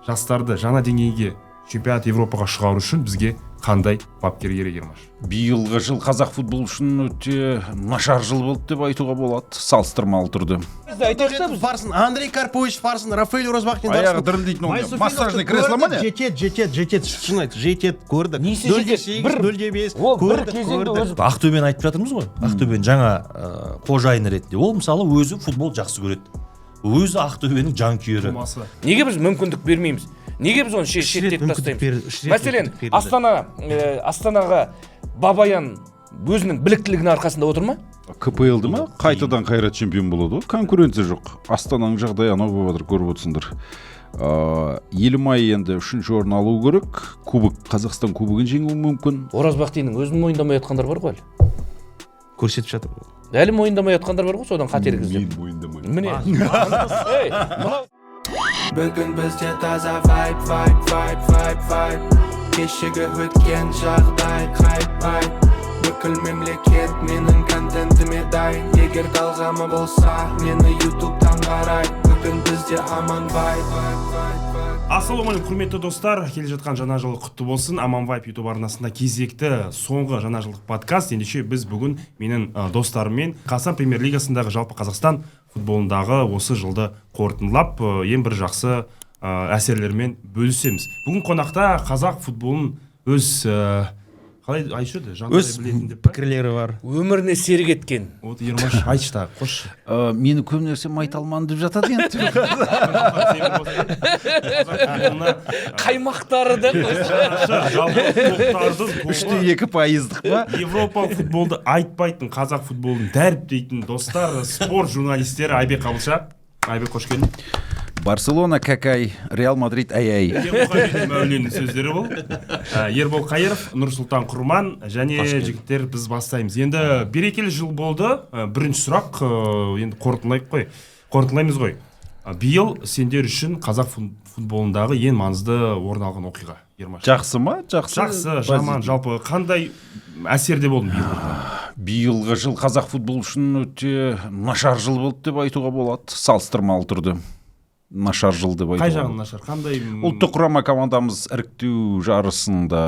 жастарды жаңа деңгейге чемпионат Европаға шығару үшін бізге қандай бапкер керек, Ермаш? Биылғы жыл қазақ футбол үшін өте нашар жыл болды деп айтуға болады, салыстырмалы түрде. Барсын, Андрей Карпович барсын, Рафаэль Оразбахтин барсын. Аяғы дірілдейтін ол массажный кресло ма не? Жетет, шын айт, жетет, көрдік. Несі жетет? 0.5, Ол бір көрдік. кезеңде өзі Ақтөбені айтып жатырмыз ғой. Ақтөбені жаңа қожайыны ретінде. Ол мысалы өзі футбол жақсы көреді. Өзі Ақтөбенің жанкүйері. неге біз мүмкіндік бермейміз? Неге біз оны шеттеп тастаймыз? Мәселен, Астанаға Бабаян өзінің біліктілігінің арқасында отыр ма? КПЛ-ді ма? Қайтадан Қайрат чемпион болады. Конкуренция жоқ. Астананың жағдайы анау болып жатыр, көріп отырсыңдар. Елімай енді 3-ші орын алу керек. Қазақстан кубогын жеңуі мүмкін. Оразбақтиннің өзін мойындамай жатқандар бар ғой әлі. Көрсетіп жатыр. Әлі мойындамай жатқандар бар ғой, содан қателік іздеп. Мен мойындамаймын. Міне. Бүгін бізде таза vibe Кешегі өткен жағдай хайп Бүкіл мемлекет менің контентіме дайын Егер талғамы болса, мені ютубтан қарай Бүгін бізде аман vibe Ассалаумағалейкум, құрметті достар, келе жатқан жаңа жылы құтты болсын. Аман Вайп YouTube арнасында кезекті соңғы жаңа жылдық подкаст. Ендеше біз бүгін менің достарыммен Қазақстан Премьер-лигасындағы жалпы Қазақстан футболындағы осы жылды қорытындылап, ең бір жақсы әсерлермен бөлісеміз. Бүгін қонақта қазақ футболын өз қалай айтшы еді? Өз пікірлері бар. Өміріне серік еткен. Вот Ермаш айтшы та, қош. Мені көп нәрсе майталман деп жатады енді. Қаймақтары да Жалпы тоқтардың 3.2% па? Европа футболды айтпайтын, қазақ футболын дәріптейтін достар, спорт журналистері Айбек Қабылша. Айбек, қош келдің. Барселона какай, Реал Мадрид ай-ай. Ермұхамед Мәуленнің сөздері бұл. Ербол Қайыров, Нұрсұлтан Құрман және жігіттер біз бастаймыз. Енді берекелі жыл болды. Бірінші сұрақ, енді қорытындылаймыз ғой. Биыл сендер үшін қазақ футболындағы ең маңызды орын алған оқиға, Ермаш. Жақсы ма? Жақсы, жаман, жалпы қандай әсерде болдың биыл? Биылғы жыл қазақ футбол үшін өте нашар жыл болды деп айтуға болады, салыстырмалы түрде. Нашар жыл деп айтуға. Қай жағын нашар? Қандай? Ұлттық құрама командамыз іріктеу жарысында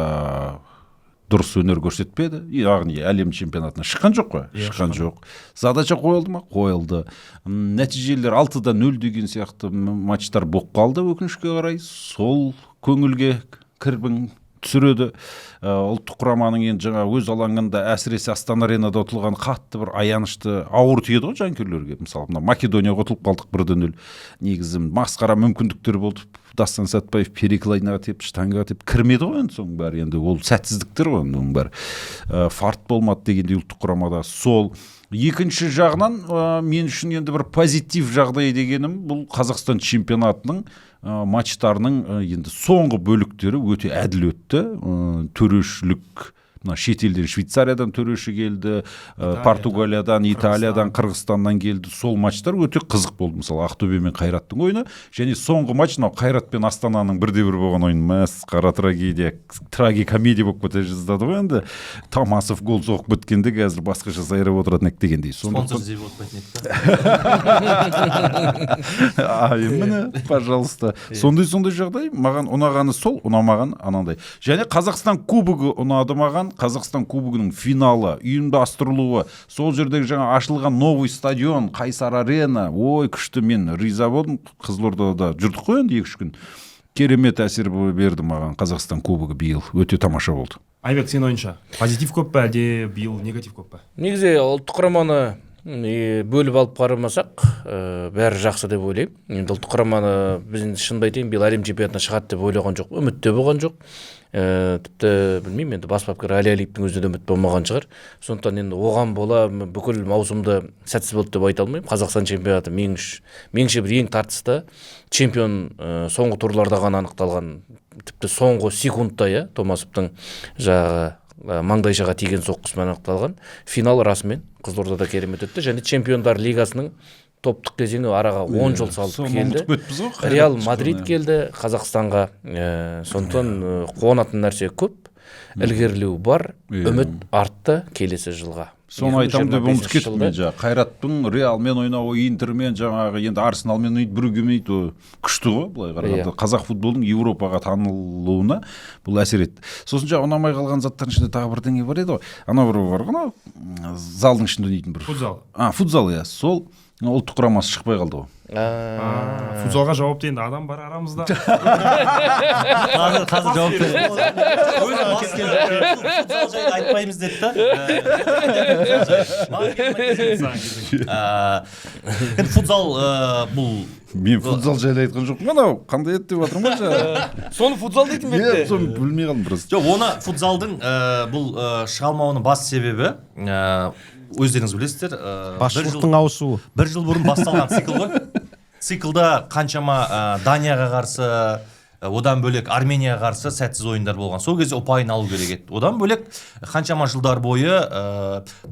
дұрыс өнер көрсетпеді. Яғни әлем чемпионатына шыққан жоқ қой? Шыққан жоқ. Задача қойылды ма? Қойылды. Нәтижелер 6-0 деген сияқты матчтар болып қалды өкінішке қарай. Сол көңілге кірбің түсіреді. Ұлттық құраманың енді жаңа өз алаңында әсіресе Астана аренада ұтылған қатты бір аянышты ауыр тиеді ғой жанкүйерлерге. Мысалы мына Македонияға ұтылып қалдық 1-0. Негізі масқара мүмкіндіктер болды. Дастан Сәтбаев переклайнаға теп, штангаға теп кірмеді ғой енді соның бәрі. Енді ол сәтсіздіктер ғой оның бәрі. Фарт болмады дегенде ұлттық құрамада сол. Екінші жағынан мен үшін енді бір позитив жағдай дегенім бұл Қазақстан чемпионатының матчтарының енді соңғы бөліктері өте әділ өтті. Төрешілік шетелден Швейцариядан төреші келді, Португалиядан, Италиядан, Қырғызстаннан келді. Сол матчтар өте қызық болды. Мысалы Ақтөбе мен Қайраттың ойыны және соңғы матч Қайрат пен Астананың 1-1 болған ойын масқара трагедия, трагикомедия болып кете жаздады ғой енді. Тамасов гол соғып біткенде қазір басқаша сайрап отыратын ек дегендей. Спонсор іздеп отпайтын міне, пожалуйста. Сондай жағдай маған ұнағаны сол, ұнамаған анандай. Және Қазақстан кубогы ұнады маған. Қазақстан кубогының финалы, ұйымдастырылуы, сол жердегі жаңа ашылған новый стадион, Қайсар арена, ой, күшті, мен риза болдым. Қызылордада жүрдік қой енді 2-3 күн. Керемет әсер берді маған Қазақстан кубогы биыл. Өте тамаша болды. Айбек, сен ойынша, позитив көп пе, әлде биыл негатив көп пе? Негізі ұлттық құраманы бөліп алып қарамасақ, бәрі жақсы деп ойлаймын. Енді ұлттық құраманы біз шынымды айтайын, биыл әлем чемпионатына шығады деп ойлаған жоқ, үмітте болған жоқ. Тіпті білмеймін, енді бас бапкер Али Алиевтің өзінде де үміт болмаған шығар. Сондықтан енді оған бола бүкіл маусымды сәтсіз болды деп айта алмаймын. Қазақстан чемпионаты меніңше бір ең тартысты чемпион соңғы турларда ғана анықталған. Тіпті соңғы секундта Томасовтың маңдайшаға тиген соққысымен анықталған. Финал расымен Қызылордада керемет өтті және Чемпиондар лигасының топтық кезеңі араға 10 жыл салып келді. Реал Мадрид келді Қазақстанға. Сондықтан қуанатын нәрсе көп, ілгерілеу бар, үміт артты келесі жылға. соны айтамын деп 2025 ұмытып кеттім жылда. мен жаңағы қайраттың Реалмен ойнауы, Интермен жаңағы енді Арсеналмен ойнайды, Брюггемен ойнайды, күшті ғой былай қарағанда. Қазақ футболының Еуропаға танылуына бұл әсер етті. Сосын жаңағы ұнамай қалған заттардың ішінде тағы бірдеңе бар еді ғой. Анау бір бар ғой, залдың ішінде ойнайтын бір. Футзал. Футзал, иә. Сол ұлттық құрамасы шықпай қалды ғой. Футзалға жауапты енді адам бар арамызда. Қазір жауап береді. Өзі бас келді. Футзал жайлы айтпаймыз деді да. Енді футзал бұл Мен футзал жайлы айтқан жоқпын, анау қандай еді деп жатырмын ғой жаңағы. Соны футзал дейтін бе? Иә, соны білмей қалдым просто. жоқ, оны футзалдың бұл шыға алмауының басты себебі өздеріңіз білесіздер, Басшылықтың ауысуы. бір жыл бұрын басталған цикл ғой. Циклда қаншама Данияға қарсы, одан бөлек Арменияға қарсы сәтсіз ойындар болған. Сол кезде ұпайын алу керек еді. Одан бөлек қаншама жылдар бойы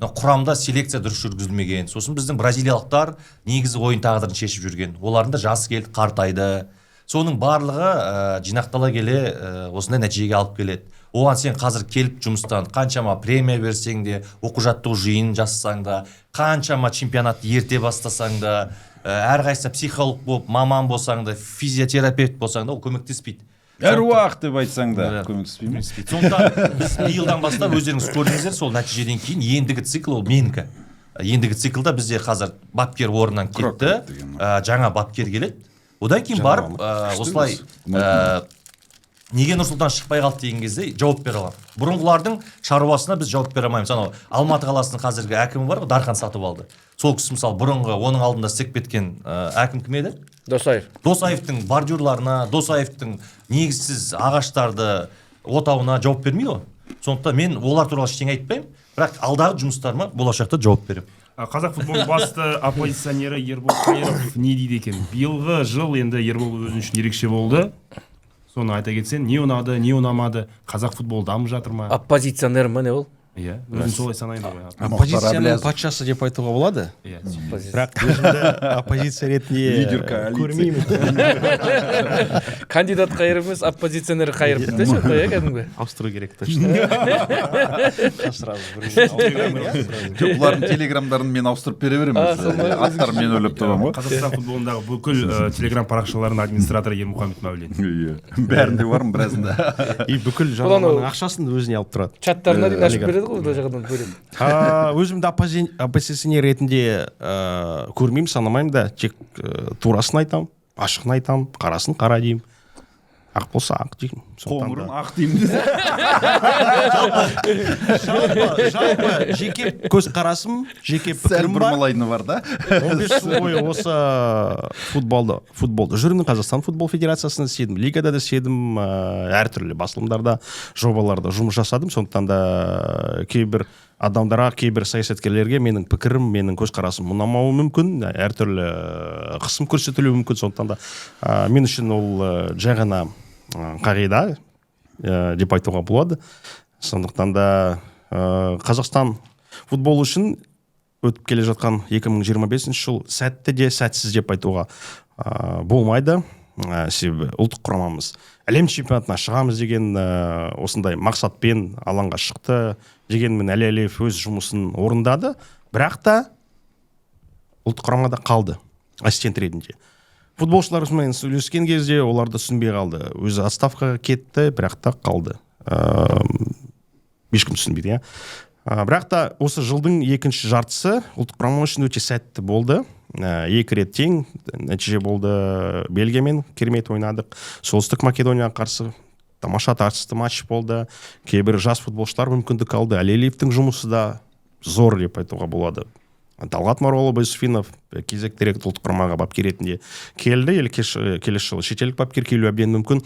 құрамда селекция дұрыс жүргізілмеген. Сосын біздің бразилиялықтар негізі ойын тағдырын шешіп жүрген. Олардың да жасы келді, қартайды. Соның барлығы жинақтала келе осындай нәтижеге алып келеді. Оған сен қазір келіп жұмыстан қаншама премия берсең де, оқу-жаттығу жиынын жасасаң да, қаншама чемпионатты ерте бастасаң да, әрқайсысы психолог болып, маман болсаң да, физиотерапевт болсаң да, ол көмектеспейді. Әруақ деп айтсаң да көмектеспей ме? Сондықтан біз биылдан бастап өздеріңіз көрдіңіздер, сол нәтижеден кейін ендігі цикл ол менікі. Ендігі циклда бізде қазір бапкер орнынан кетті, жаңа бапкер келеді. Одан кейін барып осылай неге Нұрсұлтан шықпай қалды деген кезде жауап бере аламын. Бұрынғылардың шаруасына біз жауап бере алмаймыз. Анау Алматы қаласының қазіргі әкімі бар ғой, Дархан Сатыбалды. Сол кісі мысалы бұрынғы оның алдында істеп кеткен әкім кім еді? Досаев. Досаевтың бордюрларына, Досаевтың негізсіз ағаштарды отауына жауап бермейді ғой. Сондықтан мен олар туралы ештеңе айтпаймын, бірақ алдағы жұмыстарыма болашақта жауап беремін. Қазақ футбол басты оппозиционері Ербол Қайыров не дейді екен? Биылғы жыл енді Ербол өзің үшін ерекше болды. Соны айта кетсең, не ұнады, не ұнамады, қазақ футбол дамып жатыр ма? Оппозиционер ма не ол? Иә, өзің солай санайды ғой. Оппозицияның патшасы деп айтуға болады. Иә. Бірақ өзімді оппозиция ретінде көрмеймін. Кандидат Қайыров емес, оппозиционер Қайыров десе сондай, иә, кәдімгі. Ауыстыру керек точно. Бұлардың телеграмдарын мен ауыстырып бере беремін. Аттарын мен ойлап табамын ғой. Қазақстан футболындағы бүкіл телеграм парақшаларының администраторы Ермұхамед Мәулен. Бәрінде бармын біразында. И бүкіл жарнаманың ақшасын өзіне алып тұрады. Чаттарына дейін ашып береді ғой, бұл жағынан бөлем. Өзімді оппозиционер ретінде көрмеймін, санамаймын да, тек турасын айтамын, ашығын айтамын, қарасын қара деймін. Ақ болса ақ деймін. Қоңырын ақ деймін. Жалпы жеке көз қарасым, жеке Сәл пікірім бар. бұрмалайыны бар да. 15 жыл бойы осы футболды жүрмін, Қазақстан футбол федерациясында істедім, лигада да істедім, әртүрлі басылымдарда, жобаларда жұмыс жасадым. Сондықтан да кейбір адамдарға, кейбір саясаткерлерге менің пікірім, менің көзқарасым ұнамауы мүмкін, әртүрлі қысым көрсетілуі мүмкін. Сондықтан да мен үшін ол жай ғана қағида деп айтуға болады. Сондықтан да Қазақстан футбол үшін өтіп келе жатқан 2025 жыл сәтті де сәтсіз деп айтуға болмайды. Себебі ұлттық құрамамыз әлем чемпионатына шығамыз деген осындай мақсатпен алаңға шықты. Дегенмен Әлиев өз жұмысын орындады, бірақ та ұлттық құрамада қалды ассистент ретінде. Футболшылармен сөйлескен кезде оларды түсінбей қалды. Өзі отставкаға кетті, бірақ та қалды. Ешкім түсінбейді, иә. Бірақ та осы жылдың екінші жартысы ұлттық құрама үшін өте сәтті болды. 2 рет тең нәтиже болды. Бельгиямен керемет ойнадық. Солтүстік Македонияға қарсы тамаша тартысты матч болды. Кейбір жас футболшылар мүмкіндік алды. Әлиевтің жұмысы да зор деп айтуға болады. Талғат Маролы Байсуфинов кезектерек ұлттық құрамаға бапкер ретінде келді. Келесі жылы шетелдік бапкер келуі әбден мүмкін.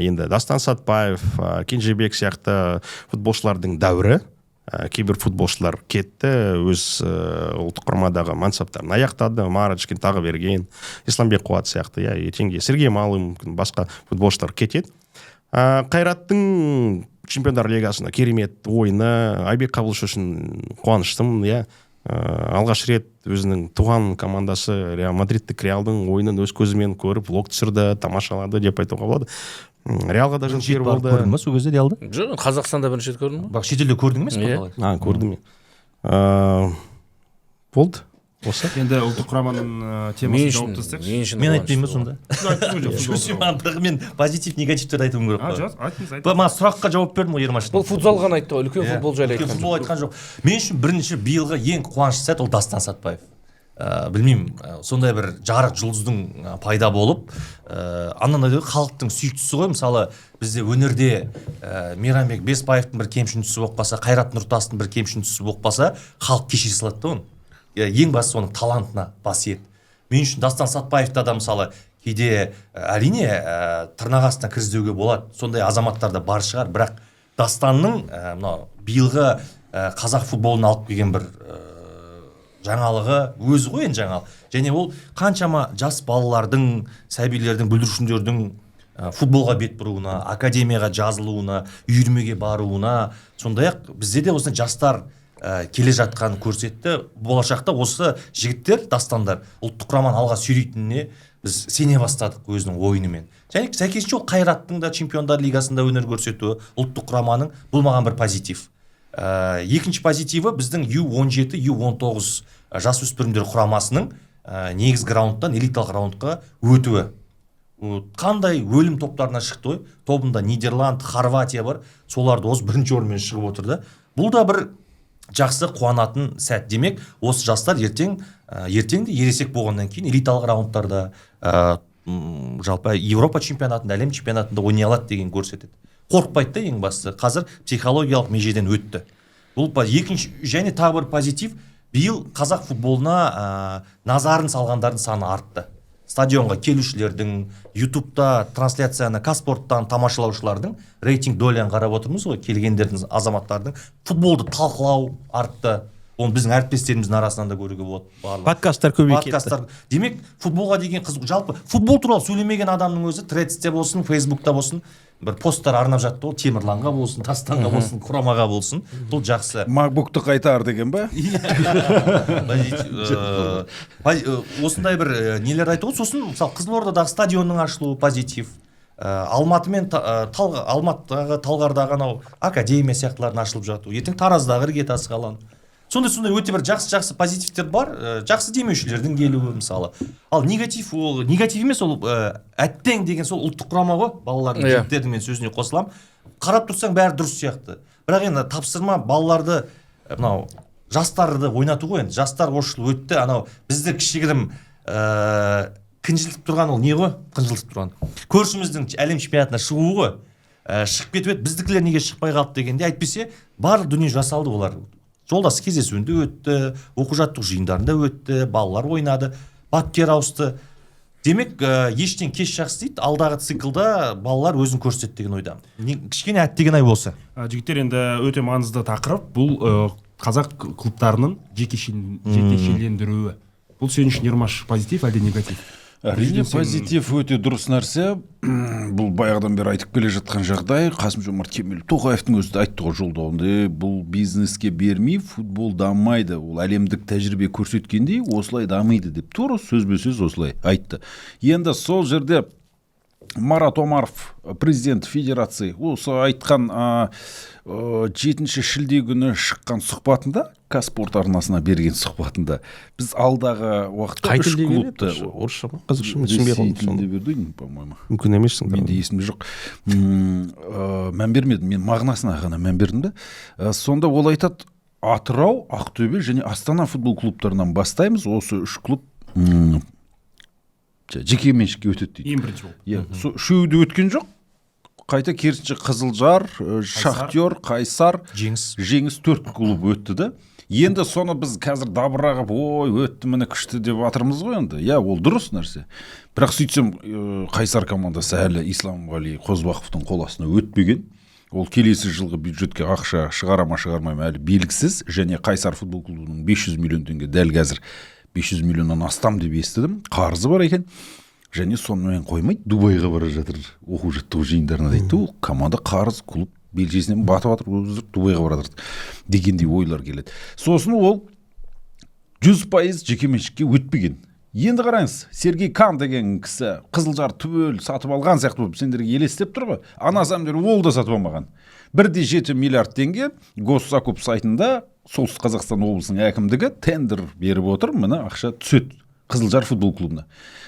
Енді Дастан Сатпаев, Кенжебек сияқты футболшылардың дәуірі. Кейбір футболшылар кетті, өз ұлттық құрамадағы мансаптарын аяқтады. Марочкин тағы берген, Исламбек Қуат сияқты, ертеңге Сергей Малый мүмкін басқа футболшылар кетеді. Қайраттың чемпиондар лигасында керемет ойыны, Айбек Қабылыш үшін қуаныштым, алғаш рет өзінің туған командасы Реал Мадридтік Реалдың ойынын өз көзімен көріп, влог түсірді, тамашалады деп айтуға болады. Реалға да жер болды. Көрдің ма сол кезде Реалды? Жоқ, Қазақстанда бірінші рет көрдім ба? Бақ шетелде көрдің емес пе? Көрдім мен. болды осы. Енді ұлттық құраманың Мен темасын үшін жауып тастайықшы. мен үшін Мен айтпаймын ба сонда? Жоқ, Бірақ мен позитив негативтерді айтуым керек қой. айтыңыз. Мына сұраққа жауап бердім ғой Ермаш. бұл футзал ғана айтты ғой, үлкен Иә, футбол жайлы үлкен айтқан футбол айтқан жоқ. Мен үшін бірінші биылғы ең қуанышты сәт ол Дастан Сатпаев. Білмеймін, сондай бір жарық жұлдыздың пайда болып, анандай халықтың сүйіктісі ғой. Мысалы, бізде өнерде Мейрамбек Беспаевтың бір кемшіншісі болып қалса, Қайрат Нұртастың бір кемшіншісі болып қалса, халық кеше салады да оны. Ең бастысы оның талантына бас иет. Мен үшін Дастан Сатпаевта да мысалы кейде әрине тырнақ астына кіргізуге болады. Сондай азаматтар да бар шығар, бірақ Дастанның мынау биылғы қазақ футболын алып келген бір жаңалығы өзі ғой енді жаңалық. Және ол қаншама жас балалардың, сәбилердің, бүлдіршіндердің футболға бет бұруына, академияға жазылуына, үйірмеге баруына, сондай-ақ бізде де осындай жастар келе жатқанын көрсетті. Болашақта осы жігіттер, Дастандар ұлттық құраманы алға сүйрейтініне біз сене бастадық өзінің ойынымен. Және сәйкесінше ол Қайраттың да Чемпиондар лигасында өнер көрсетуі, ұлттық құраманың бұл маған бір позитив. Екінші позитиві біздің U17, U19 жасөспірімдер құрамасының негізгі раундтан элиталық раундқа өтуі. Қандай өлім топтарына шықты ғой. Тобында Нидерланд, Хорватия бар. Соларды осы бірінші орынмен шығып отырды. Бұл да бір жақсы қуанатын сәт. Демек, осы жастар ертең де ересек болғаннан кейін элиталық раундтарда жалпы Европа чемпионатында, әлем чемпионатында ойнай алады деген көрсетеді. Қорқпайды да ең бастысы. Қазір психологиялық межеден өтті. Бұл екінші және тағы бір позитив, биыл қазақ футболына назарын салғандардың саны артты. Стадионға келушілердің, ютубта трансляцияны Казспорттан тамашалаушылардың рейтинг долян қарап отырмыз ғой, келгендердің азаматтардың футболды талқылау артты. Оны біздің әріптестеріміздің арасынан да көруге болады. Подкасттар көбейіп кетті. Демек, футболға деген қызық. Жалпы футбол туралы сөйлемеген адамның өзі Threadsте болсын, Facebookта болсын, бір посттар арнап жатты ғой, Темірланға болсын, Тастанға болсын, Құрамаға болсын. Бұл жақсы. MacBook'ты қайтар деген ба? Осындай бір нелер айтты ғой. Сосын, мысалы, Қызылордадағы стадионның ашылуы позитив. Алматыдағы Талғардағы анау академия сияқтылардың ашылып жатуы. Ертең Тараздағы іргетасы қаланды. Сондай өте бір жақсы позитивтер бар, жақсы демеушілердің келуі мысалы. Ал негатив емес, ол әттең деген сол ұлттық құрама ғой, балалардың жігіттердің мен сөзіне қосылам. Қарап тұрсаң бәрі дұрыс сияқты. Бірақ енді тапсырма балаларды, мынау жастарды ойнату ғой енді. Жастар осы жыл өтті, анау бізді кішігірім қынжылтып тұрған ол не ғой? Қынжылтып тұрған. Көршіміздің әлем чемпионатына шығуы ғой. Шығып кетіп еді, біздікілер неге шықпай қалды дегенде, әйтпесе барлық дүние жасалды олар. Жолдас кездесуінде өтті, оқу-жаттығу жиындарында өтті, балалар ойнады, бапкер ауысты. Демек, ештен кеш жақсы дейді, алдағы циклда балалар өзін көрсетеді деген ойдамын. Кішкене әттеген ай болса. Жігіттер, енді өте маңызды тақырып. Бұл қазақ клубтарының жекешелендіруі. Бұл сен үшін Ермаш позитив әлде негатив? Әрине позитив өте дұрыс нәрсе. Бұл баяғыдан бері айтып келе жатқан жағдай. Қасым-Жомарт Кемелов Тоқаевтың өзі айтты ғой жолдауында, бұл бизнеске бермей футбол дамайды. Ол әлемдік тәжірибе көрсеткендей осылай дамиды деп тура сөзбе-сөз осылай айтты. Енді сол жерде Марат Омаров, президент федерации, осы айтқан 7 шілде күні шыққан сұхбатында, Казспорт арнасына берген сұхбатында, біз алдағы уақытта үш клубты, орысша ма, қазақша ма, түсінбей қалдым. Бердім, по-моему. Мүмкін емессің. Менде есімде жоқ. Мән бермедім, мен мағынасына ғана мән бердім де. Сонда ол айтады, Атырау, Ақтөбе және Астана футбол клубтарынан бастаймыз, осы үш клуб жеке меншікке өтеді дейді. Ең бірінші болып. Үшеуі өткен жоқ. Қайта керісінше Қызылжар, Шахтер, Қайсар, Жеңіс 4 клуб өтті да. Енді соны біз қазір дабырағып, өтті міне күшті деп атырмыз ғой енді. Ол дұрыс нәрсе. Бірақ сөйтсем, Қайсар командасы әлі Исламғали Қозбақовтың қол астына өтпеген. Ол келесі жылғы бюджетке ақша шығармай әлі белгісіз. Және Қайсар футбол клубының 500 миллион теңге дәл қазір 500 миллионнан астам деп естідім. Қарызы бар екен. Және сонымен қоймайды, Дубайға бара жатыр, оқу-жаттығу жиындарына дейді. Ол команда қарыз, клуб белжесінен батып жатыр, Дубайға бара жатыр дегендей ойлар келеді. Сосын ол 100% жекеменшікке өтпеген. Енді қараңыз, Сергей Кан деген кісі Қызылжар түгел сатып алған сияқты болып сендерге елестеп тұр ғой. Ана самдер ол да сатып алмаған. 1,7 миллиард теңге Госзакуп сайтында солтүстік қазақстан облысының әкімдігі тендер беріп отыр, мына ақша түседі Қызылжар футбол клубына.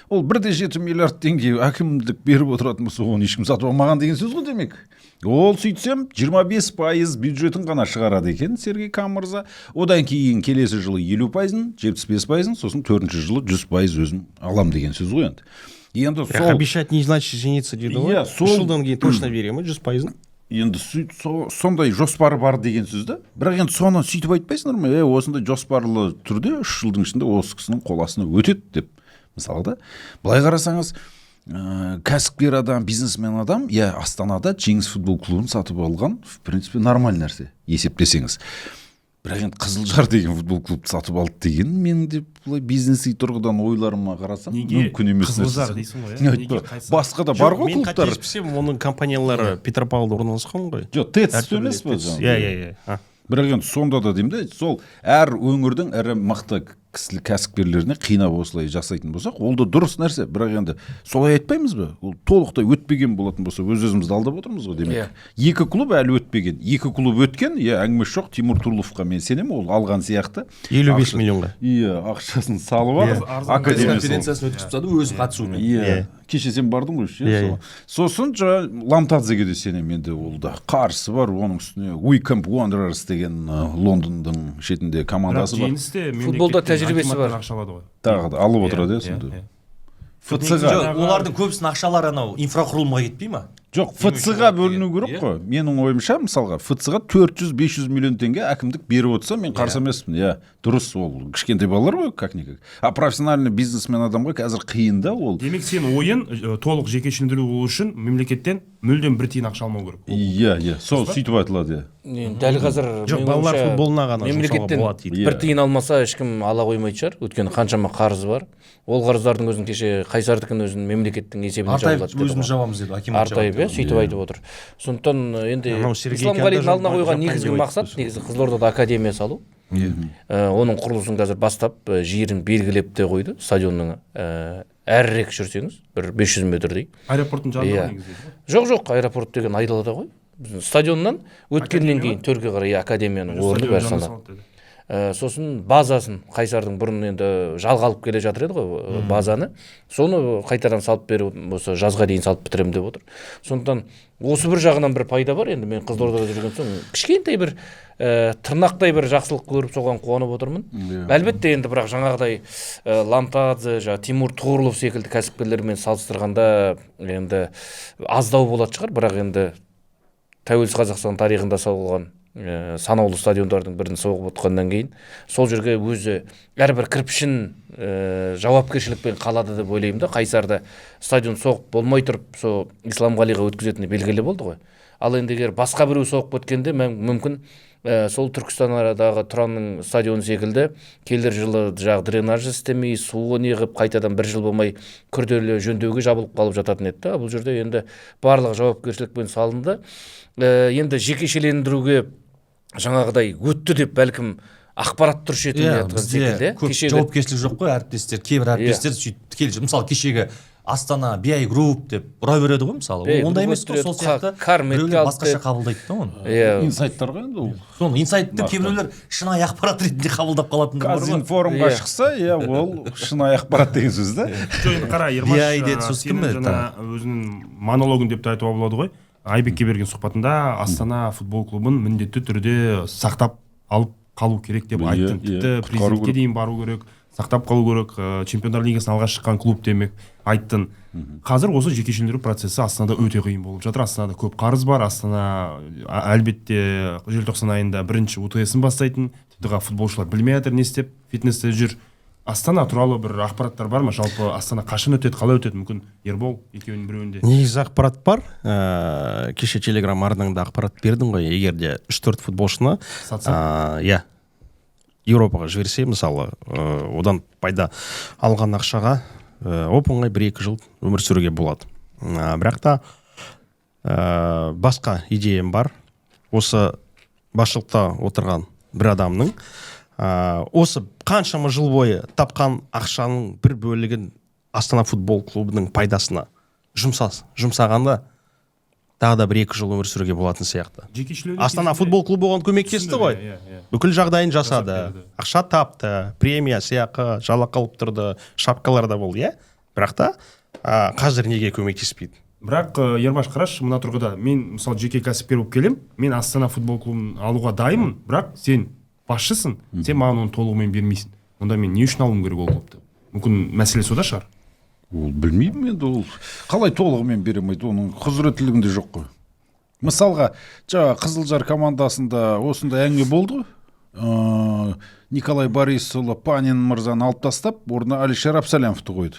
Ол 1,7 миллиард теңге әкімдік беріп отыратын болса, оны ешкім сатып алмаған деген сөз ғой демек. Ол сөйтсем 25% бюджетін ғана шығарады екен Сергей Камырза. Одан кейін келесі жылы 50%, 75%, сосын 4-ші жылы 100% өзім алам деген сөз ғой енді. Енді сол обещать не значит жениться дейді ғой. Иә, сол жылдан кейін точно беремін 100%. енді сондай жоспары бар деген сөз да. Бірақ енді соны сөйтіп айтпайсыңдар ма? Осындай жоспарлы түрде 3 жылдың ішінде осы кісінің қол астына өтеді деп. Мысалы да, былай қарасаңыз, кәсіпкер адам, бизнесмен адам, Астанада Жеңіс футбол клубын сатып алған, в принципе, нормаль нәрсе, есептесеңіз. Бірақ енді Қызылжар деген футбол клубты сатып алды деген, мен де былай бизнеси тұрғыдан ойларыма қарасам, мүмкін емес. Қызылжар дейсің ғой, басқа да бар ғой клубтар. Мен қателеспесем, оның компаниялары Петропавлда орналасқан ғой. Жоқ, ТЭЦ емес па? Иә. Бірақ енді сонда да деймін де, сол әр өңірдің әрі мықты кәсіпкерлеріне қинап осылай жасайтын болсақ, ол да дұрыс нәрсе. Бірақ енді солай айтпаймыз ба? Ол толықтай өтпеген болатын болса, өз-өзімізді алдап отырмыз ғой демек. Екі клуб әлі өтпеген. Екі клуб өткен, әңгіме жоқ. Тимур Турловқа мен сенемін, ол алған сияқты. 55 миллионға. Ақшасын салып алып, конференциясын өткізіп тастады өзі қатысуымен. Кеше сен бардың ғой. Сосын Ламтадзеге де сенемін, енді ол да қарсы бар. Оның үстіне Wycombe Wanderers деген Лондондың шетінде командасы бар. Футболда тәжірибесі бар. Тағы да алып отырады сонда. Олардың көбісінің ақшалары анау инфрақұрылымға кетпей ма? Жоқ, ФЦ-ға бөліну керек қой. Менің ойымша, мысалға, ФЦ-ға 400-500 миллион теңге әкімдік беріп отырса, мен қарсы емеспін. Дұрыс, ол кішкентай балалар ғой, как-никак. Профессиональный бизнесмен адамға қазір қиын да ол. Демек, сен ойын толық жекешелендіру болу үшін мемлекеттен мүлдем 1 тиын ақша алмау керек. Иә, сол сөйтіп айтылады. Дәл қазір балалар футболына ғана мемлекеттен 1 тиын алмаса ешкім ала қоймайтын шығар. Өйткені қаншама қарызы бар. Ол қарыздардың өзін кеше Қайсардікін өзін мемлекеттің есебінен жабылады. Артаев өзіміз жабамыз деді, акимат жабады. Сөйтіп айтып отыр. Сондықтан енді Исламғалидің алдына қойған негізгі мақсат, негізі Қызылордада академия салу. Оның құрылысын қазір бастап, жерін белгілеп те қойды, стадионның әрірек жүрсеңіз, бір 500 метрдей. Аэропорттың жанында негізі. Жоқ, аэропорт деген айдалада ғой. Стадионнан өткеннен кейін төрге қарай академияның орны бәрі саналады. Сосын базасын Қайсардың бұрын енді жалға алып келе жатыр еді ғой базаны. Соны қайтадан салып беру болса жазға дейін салып бітірем деп отыр. Сондықтан осы бір жағынан бір пайда бар. Енді мен Қызылордада жүрген соң кішкентай бір тырнақтай бір жақсылық көріп соған қуанып отырмын. Әлбетте енді бірақ жаңағыдай Ламтадзе, Тимур Турлов секілді кәсіпкерлермен салыстырғанда енді аздау болады шығар. Бірақ енді тәуелсіз Қазақстан тарихында салынған санаулы стадиондардың бірін соғып отқаннан кейін сол жерге өзі әрбір кірпішін жауапкершілікпен қалады деп ойлаймын да. Қайсарда стадион соғып болмай тұрып сол Исламғалиға өткізетіні белгілі болды ғой. Ал енді егер басқа біреу соғып өткенде мүмкін сол Түркістандағы Тұранның стадионы секілді келер жылы дренаж істемей, суы неғып қайтадан 1 жыл болмай күрделі жөндеуге жабылып қалып жататын еді. Бұл жерде енді барлық жауапкершілікпен салынды. Енді жекешелендіруге жаңағыдай өтті деп бәлкім ақпарат тұршы етінде айтқан секілді. Көп жауапкершілік жоқ қой, әріптестер, кейбір әріптестер сөйтіп келіп, мысалы кешегі Астана BI Group деп ұра береді ғой, мысалы. Ондай емес қой, сол сияқты біреулер басқаша қабылдайды да оны. Инсайттар ғой енді ол. Соны инсайтты кейбіреулер шынайы ақпарат ретінде қабылдап қалатындар бар ғой. Казинформға шықса, ол шынайы ақпарат деген сөз да. Қара, Ермаш, сенің жаңа өзінің монологын деп те айтуға болады ғой. Айбекке берген сұхбатында Астана футбол клубын міндетті түрде сақтап алып қалу керек деп айттың. Тіпті президентке дейін бару керек, сақтап қалу керек, чемпиондар лигасын алғаш шыққан клуб демек айттың. Қазір осы жекешелендіру процесі Астанада өте қиын болып жатыр. Астанада көп қарыз бар. Астана әлбетте желтоқсан айында 1-ші УТС-ін бастайтын. Тіпті футболшылар білмей жатыр не істеп, фитнесте жүр. Астана туралы бір ақпараттар бар ма? Жалпы Астана қашан өтеді, қалай өтеді? Мүмкін Ербол екеуінің біреуінде. Негізі ақпарат бар. Кеше Телеграм арнаңда ақпарат бердің ғой. Егер де 3-4 футболшыны Еуропаға жіберсе, мысалы, одан пайда алған ақшаға оп-оңай 1-2 жыл өмір сүруге болады. Бірақ та басқа идеям бар. Осы басшылықта отырған бір адамның осы қаншама жыл бойы тапқан ақшаның бір бөлігін Астана футбол клубының пайдасына жұмсағанда тағы да 1-2 жыл өмір сүруге болатын сияқты. Жекешелеу Астана футбол клубы оған көмектесті ғой. Бүкіл жағдайын жасады. берді. Ақша тапты, премия, сыйақы, жалақы алып тұрды, шапкалар да болды, иә. Бірақ та қазір неге көмектеспейді? Бірақ Ермаш қараш, мына тұрғыда мен мысалы жеке кәсіпкер болып келем, мен Астана футбол клубын алуға дайынмын, бірақ сен басшысың, сен маған оны толығымен бермейсің. Онда мен не үшін алуым керек ол клубты? Мүмкін мәселе сода шығар. Ол білмеймін енді, ол қалай толығымен бере алмайды, оның құзыреттілігінде жоқ қой. Мысалға, жаңа Қызылжар командасында осындай әңгіме болды ғой. Николай Борисұлы Панин мырзаны алып тастап, орнына Алишер Абсалямовты қойды.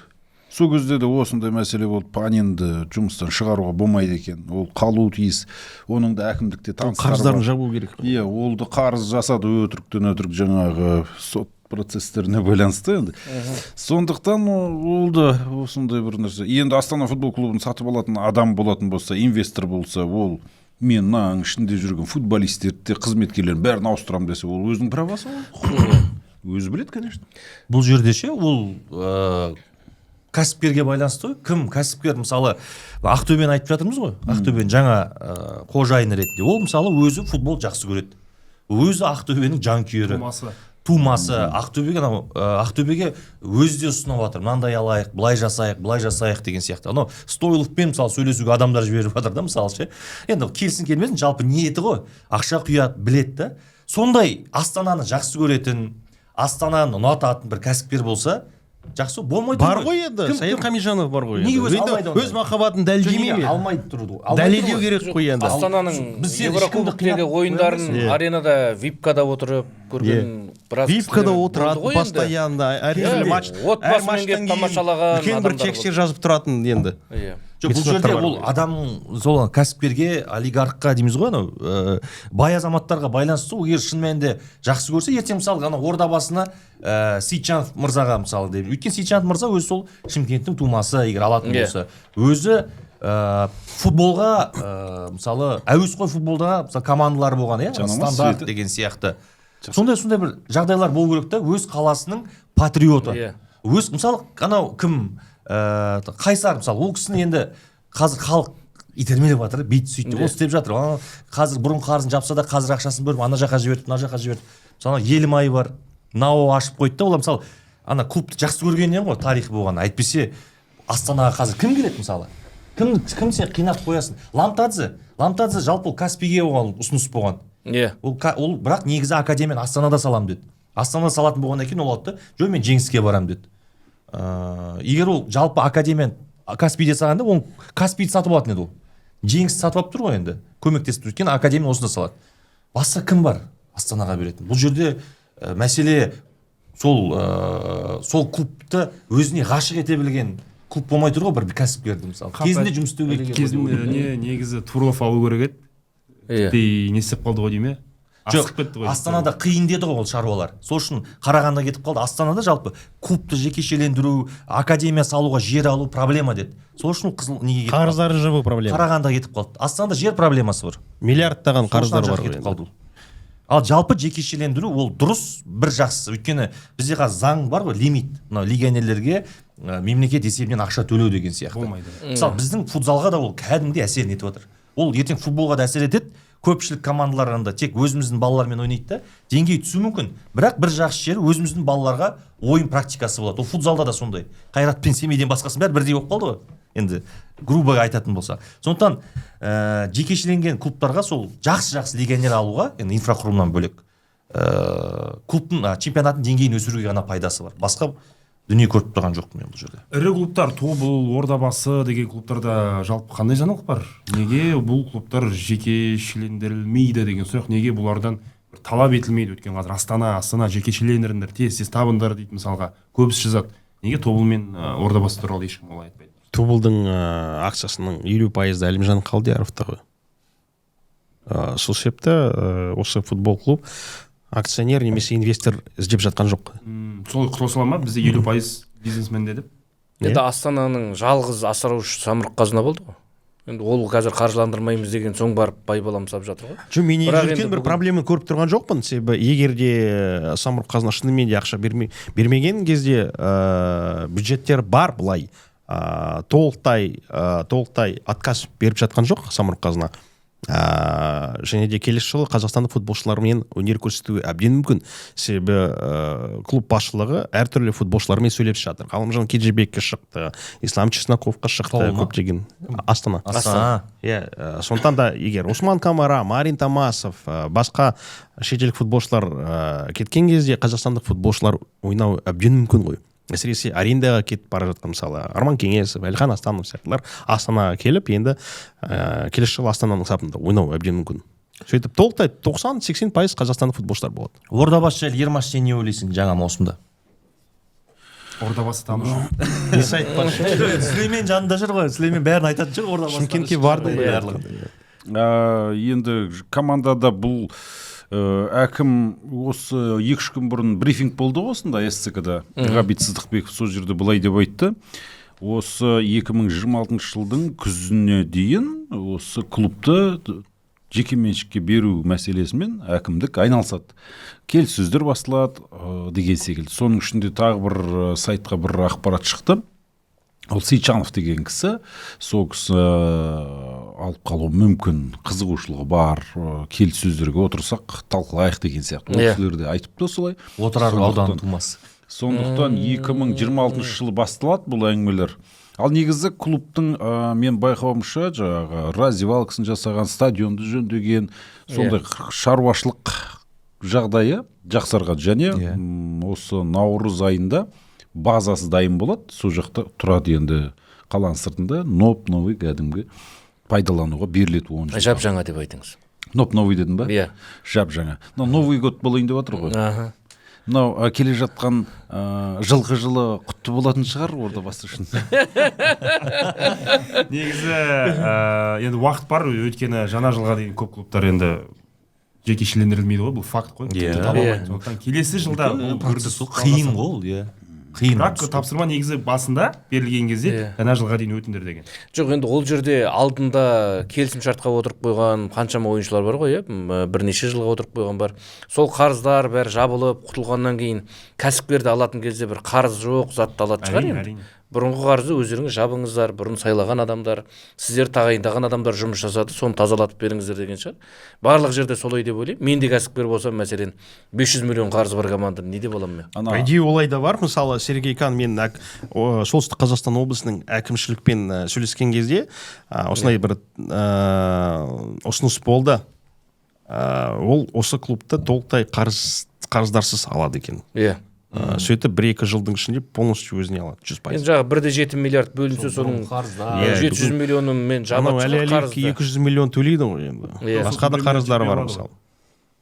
Сол кезде де осындай мәселе болды, Панинді жұмыстан шығаруға болмайды екен. Ол қалу тиіс. Оның да әкімдікте таныстары Қарыздарын бар. жабу керек. Иә, ол да қарыз жасады өтіріктен өтірік жаңағы сот процесстеріне байланысты енді. Сондықтан ол да осындай бір нәрсе. Енді Астана футбол клубын сатып алатын адам болатын болса, инвестор болса, ол мен мынаның ішінде жүрген футболистерді, қызметкерлерін бәрін ауыстырамын десе, ол өзінің правасы ғой. Өзі біледі, конечно. Бұл жерде ше ол кәсіпкерге байланысты ғой. Кім кәсіпкер, мысалы Ақтөбені айтып жатырмыз ғой. Ақтөбенің жаңа қожайыны ретінде. Ол мысалы өзі футбол жақсы көреді. Өзі Ақтөбенің жанкүйері. Тумасы Ақтөбеге өзі де ұсынып жатыр. Мынандай алайық, былай жасайық деген сияқты. Анау Стойловпен мысалы сөйлесуге адамдар жіберіп жатыр да, мысалы ше. Енді келсін келмесін, жалпы ниеті ғой. Ақша құяды, біледі да. Сондай Астананы жақсы көретін, Астананы ұнататын бір кәсіпкер болса, жақсы болмайды. Бар ғой енді, Саид Қамижанов бар ғой. Неге өзі алмайды онда? Өз махаббатын дәлелдемей ме? Алмайды тұруды. Дәлелдеу керек қой енді. Астананың Еврокубоктегі ойындарын аренада випкада отырып көрген біраз випкада отырады постоянно, әр матч, отбасымен келіп тамашалаған үлкен бір текстер жазып тұратын енді. Жоқ, бұл жерде ол адам сол кәсіпкерге, олигархқа дейміз ғой, анау бай азаматтарға байланысты. Егер шын мәнінде жақсы көрсе, ертең мысалы ана ордабасына Сейтжанов мырзаға мысалы деп. Өйткені Сейтжанов мырза өзі сол Шымкенттің тумасы, егер алатын болса, өзі футболға мысалы әуесқой футболда мысалы командалар болған, иә, стандарт деген сияқты. Сондай бір жағдайлар болу керек та, өз қаласының патриоты. Өз мысалы анау кім Қайсар мысалы, ол кісіні енді қазір халық итермелеп жатыр, бейт сөйтті, ол істеп жатыр. Қазір бұрын қарызын жапса да қазір ақшасын бөліп, ана жаққа жіберді, мына жаққа жіберді. Мысалы Елімай бар, Нао ашып қойды да, ол мысалы ана клубты жақсы көргеннен ғой тарихы болған. Әйтпесе Астанаға қазір кім келеді мысалы? Кім сен қинап қоясың? Ламтадзе жалпы Каспийге оған ұсыныс болған. Ол бірақ негізі академияны Астанада салам деді. Астанада салатын болғаннан кейін ол айтты, жоқ мен жеңіске барам деді. Егер ол жалпы академияны Каспийде салғанда, ол Каспийді сатып алатын еді ол. Жеңісті сатып алып тұр ғой енді. Көмектесіп өткен академия осында салады. Басқа кім бар Астанаға беретін? Бұл жерде мәселе сол клубты өзіне ғашық ете білген клуб болмай тұр ғой, бір кәсіпкерді мысалы. Кезінде жұмыс істеу керек. Кезінде негізі Турлов алу керек еді. Не істеп қалды ғой дейме? Жоқ, Астанада қиын деді ғой ол шаруалар. Сол үшін Қарағандыға кетіп қалды. Астанада жалпы клубты жекешелендіру, академия салуға жер алу проблема деді. Сол үшін қызыл неге кетіп қалды? Қарыздары жабу проблема. Қарағандыға кетіп қалды. Астанада жер проблемасы бар. Миллиардтаған қарыздар бар. Ал жалпы жекешелендіру ол дұрыс, бір жақсы. Өйткені бізде қазір заң бар ғой, лимит. Мынау легионерлерге мемлекет есебінен ақша төлеу деген сияқты. Болмайды. Мысалы біздің футзалға да ол кәдімгідей әсерін етіп жатыр. Ол ертең футболға да әсер етеді. Көпшілік командаларында тек өзіміздің балалармен ойнайды да, деңгей түсу мүмкін. Бірақ бір жақсы жері өзіміздің балаларға ойын практикасы болады. Ол футзалда да сондай. Қайрат пен Семейден басқасын бәрі бірдей болып қалды ғой. Енді грубо айтатын болса. Сондықтан жекешеленген клубтарға сол жақсы легионер алуға, енді инфрақұрылымнан бөлек клубтың чемпионаттың деңгейін өсіруге ғана пайдасы бар. Басқа дүние көріп тұрған жоқпын мен бұл жерде. Ірі клубтар, Тобыл, Ордабасы деген клубтарда жалпы қандай жаңалық бар? Неге бұл клубтар жекешелендірілмейді деген сұрақ? Неге бұлардан талап етілмейді? Өткен қазір Астана жекешелендіріңдер, тез табындар дейді мысалға. Көбісі жазады. Неге Тобыл мен Ордабасы туралы ешкім олай айтпайды? Тобылдың акциясының 50% Әлімжан Қалдияровта ғой. Сол себепті осы футбол клуб акционер немесе инвестор іздеп жатқан жоқ. Сол құтылса ма бізде 50% бизнесмен деді? Енді Астананың жалғыз асыраушы Самұрық Қазына болды ғой. Енді ол қазір қаржыландырмаймыз деген соң барып байбалам сап жатыр ғой. Жоқ, мен үлкен бір проблеманы көріп тұрған жоқпын. Себебі егер де Самұрық Қазына шынымен де ақша бермеген кезде бюджеттер бар былай. толықтай отказ беріп жатқан жоқ самұрық қазына. Және де келесі жылы қазақстандық футболшылармен өнер көрсетуі әбден мүмкін. Себебі клуб басшылығы әртүрлі футболшылармен сөйлеп жатыр. Ғалымжан Кенжебекке шықты, Ислам Чесноковқа шықты, көптеген Астана. Иә, сондықтан да егер Усман Камара, Марин Тамасов, басқа шетелдік футболшылар кеткен кезде қазақстандық футболшылар ойнау әбден мүмкін ғой. Әсіресе арендаға кетіп бара жатқан мысалы Арман Кеңесов, Әлихан Астанов сияқтылар Астанаға келіп, енді келесі жылы Астананың сапында ойнау әбден мүмкін. Сөйтіп толықтай 90-80% қазақстандық футболшылар болады. Ордабасы жайлы Ермаш, сен не ойлайсың жаңа маусымда? Ордабасы тамыр. Не айтпақшы? Сүлеймен жанында жүр ғой, Сүлеймен бәрін айтатын жүр Ордабасы. Шымкентке барды енді командада бұл әкім осы 2-3 күн бұрын брифинг болды осында СЦК-да. Ғабит Сыздықбеков сол жерде былай деп айтты. Осы 2026 жылдың күзіне дейін осы клубты жекеменшікке беру мәселесімен әкімдік айналысады. Келіссөздер басталады деген секілді. Соның ішінде тағы бір сайтқа бір ақпарат шықты. Ол Сейчанов деген кісі, сол кісі алып қалу мүмкін, қызығушылығы бар, келіссөздерге отырсақ талқылайық деген сияқты. Ол кісілер де айтыпты солай. Отырар аудан тумасы. Сондықтан 2026 жылы басталады бұл әңгімелер. Ал негізі клубтың мен байқауымша жаңағы раздевалкасын жасаған, стадионды жөндеген, сондай шаруашылық жағдайы жақсарған. Және осы наурыз айында базасы дайын болады, сол жақта тұрады енді қаланың сыртында новый кәдімгі пайдалануға беріледі 10 жыл. Жап жаңа деп айтыңыз. Новый дедің ба? Иә. Жап жаңа. Новый год болайын деп жатыр ғой. Мынау келе жатқан жылғы жылы құтты болатын шығар Ордабасы үшін. Негізі енді уақыт бар, өйткені жаңа жылға дейін көп клубтар енді жекешелендірілмейді ғой, бұл факт қой. Сондықтан келесі жылда бұл процесс қиын ғой, иә. Бірақ тапсырма негізі басында берілген кезде жаңа жылға дейін өтіңдер деген. Жоқ, енді ол жерде алдында келісім шартқа отырып қойған қаншама ойыншылар бар ғой, бірнеше жылға отырып қойған бар. Сол қарыздар бәрі жабылып, құтылғаннан кейін кәсіпкерді алатын кезде бір қарыз жоқ, затты алатын шығар енді. Бұрынғы қарызды өздеріңіз жабыңыздар, бұрын сайлаған адамдар, сіздер тағайындаған адамдар жұмыс жасады, соны тазалатып беріңіздер деген шығар. Барлық жерде солай деп ойлаймын. Мен де кәсіпкер болсам, мәселен, 500 миллион қарызы бар команданы не деп боламын мен? Идея олай да бар. Мысалы, Сергей Кан мен солтүстік Қазақстан облысының әкімшілікпен сөйлескен кезде осындай бір ұсыныс болды. Ол осы клубты толықтай қарыздарсыз алады екен. Иә. Сөйтіп 1-2 жылдың ішінде полностью өзіне алады 100%. Енді жағы 1,7 миллиард бөлінсе соның 700 миллионын мен жабат шығар қарызды. 200 миллион төлейді ғой енді. Басқа да қарыздары бар мысалы.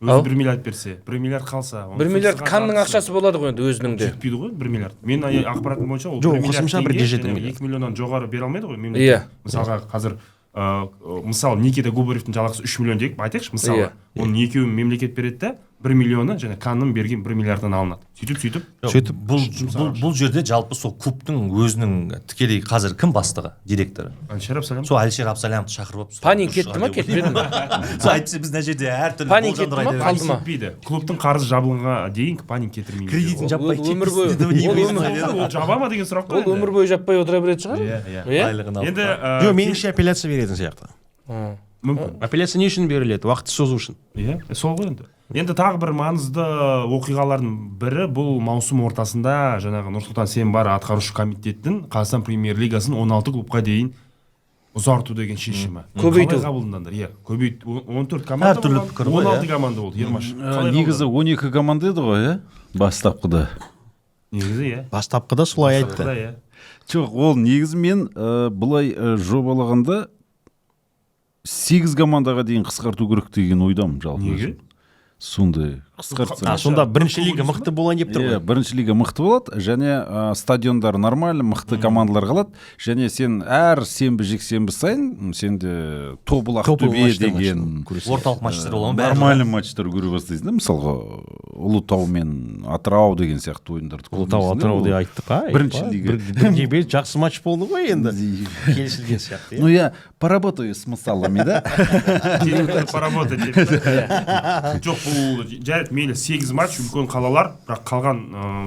Өзі 1 миллиард берсе, 1 миллиард қалса. 1 миллиард Канның ақшасы болады ғой енді өзінің де. Жетпейді ғой 1 миллиард. Мен ақпаратым бойынша ол 1 миллиард теңге 2 миллионнан жоғары бере алмайды ғой мемлекет. Мысалға қазір мысалы Никита Губаревтің жалақысы 3 миллион дейік, айтайықшы мысалы. Оның екеуін мемлекет береді де 1 миллионы және Канның берген 1 миллиардтан алынады. Сөйтіп бұл жерде жалпы сол клубтың өзінің тікелей қазір кім бастығы, директоры? Әлішер Абсалямов. Сол Әлішер Абсалямовты шақырып алып. Панин кетті ма, кетпеді ме? Сол айтса біз мына жерде әртүрлі болжамдар айта береміз. Панин кетпейді. Клубтың қарызы жабылғанға дейін Панин кетірмейді. Кредитін жаппай ол жаба ма деген сұрақ қой. Ол өмір бойы жаппай отыра береді шығар. Енді меніңше апелляция беретін сияқты. Мүмкін. Апелляция не үшін беріледі? Уақытты созу үшін. Иә, сол ғой енді. Енді тағы бір маңызды оқиғалардың бірі бұл маусым ортасында жаңағы Нұрсұлтан Сенбар атқарушы комитеттің Қазақстан премьер-лигасын 16 клубқа дейін ұзарту деген шешімі. Көбейту. Қалай қабылдандар? Иә, көбейту. 14 команда болды, 16 команда болды, Ермаш. Негізі 12 команда еді ғой, иә? Бастапқыда. Негізі, иә. Бастапқыда солай айтты. Жоқ, ол негізі мен бұлай жобалағанда 8 командаға дейін қысқарту керек деген ойдамын жалпы. Неге? Сондай қысқартса. Сонда бірінші лига мықты болайын деп тұр ғой. Бірінші лига мықты болады, және стадиондар нормально, мықты командалар қалады, және сен әр сенбі жексенбі сайын сенде Тобыл Ақтөбе деген орталық матчтар болады ма? Нормальный матчтар көре бастайсың да, мысалға Ұлытау мен Атырау деген сияқты ойындарды. Ұлытау, Атырау деп айттық, бірінші лига. Бірінші жақсы матч болды ғой енді. Келісілген сияқты. Ну я поработаю с мысалами, да? Поработать. Жоқ, бұл жарайды мейлі 8 матч үлкен қалалар, бірақ қалған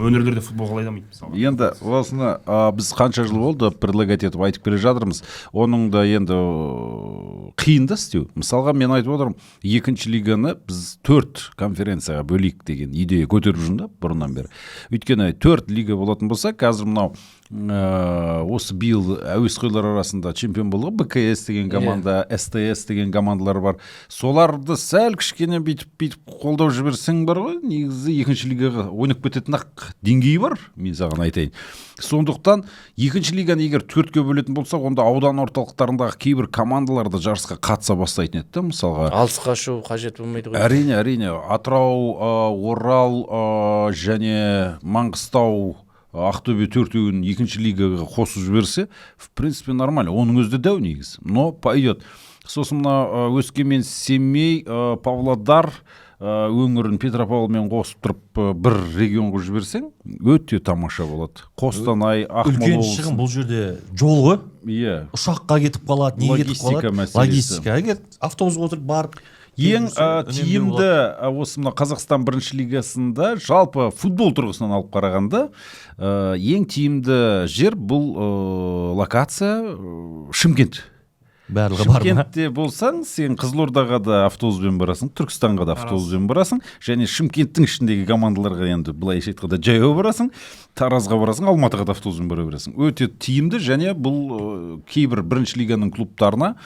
өңірлерде футбол қалай дамиды мысалы. Енді осыны біз қанша жыл болды предлагать етіп айтып келе жатырмыз. Оның да енді қиын да істеу. Мысалға мен айтып отырмын, екінші лиганы біз 4 конференцияға бөлейік деген идея көтеріп жүрмін да бұрыннан бері. Өйткені 4 лига болатын болса, қазір мынау осы биыл әуесқойлар арасында чемпион болды БКС деген команда, СТС деген командалар бар. Соларды сәл кішкене бүйтіп қолдау жіберсең бар ғой, негізі екінші лигаға ойнап кететін ақ деңгейі бар, мен саған айтайын. Сондықтан екінші лиганы егер 4-ке бөлетін болсақ, онда аудан орталықтарындағы кейбір командалар да жарысқа қатыса бастайтын еді, мысалға. Алысқа шу қажет болмайды ғой. Әрине, Атырау, Орал және Маңғыстау, Ақтөбе 4-ін екінші лигаға қосып жіберсе, в принципе нормально. Оның өзі дәу негізі, но пойдет. Сосын мына Өскемен, Семей, Павлодар өңірін Петропавлмен қосып тұрып бір регионға жіберсең, өте тамаша болады. Қостанай, Ақмола үлкен шығын бұл жерде жол ғой. Иә. Ұшаққа кетіп қалады, не кетіп қалады? Логистика. Егер автобусқа отырып барып ең тиімді осы мына Қазақстан бірінші лигасында жалпы футбол тұрғысынан алып қарағанда ең тиімді жер бұл локация Шымкент. Барлығы бар ма? Шымкентте болсаң, сен Қызылордаға да автобуспен барасың, Түркістанға да автобуспен барасың, және Шымкенттің ішіндегі командаларға енді былайша айтқанда жаяу барасың, Таразға барасың, Алматыға да автобуспен бара бересің. Өте тиімді, және бұл кейбір бірінші лиганың клубтарына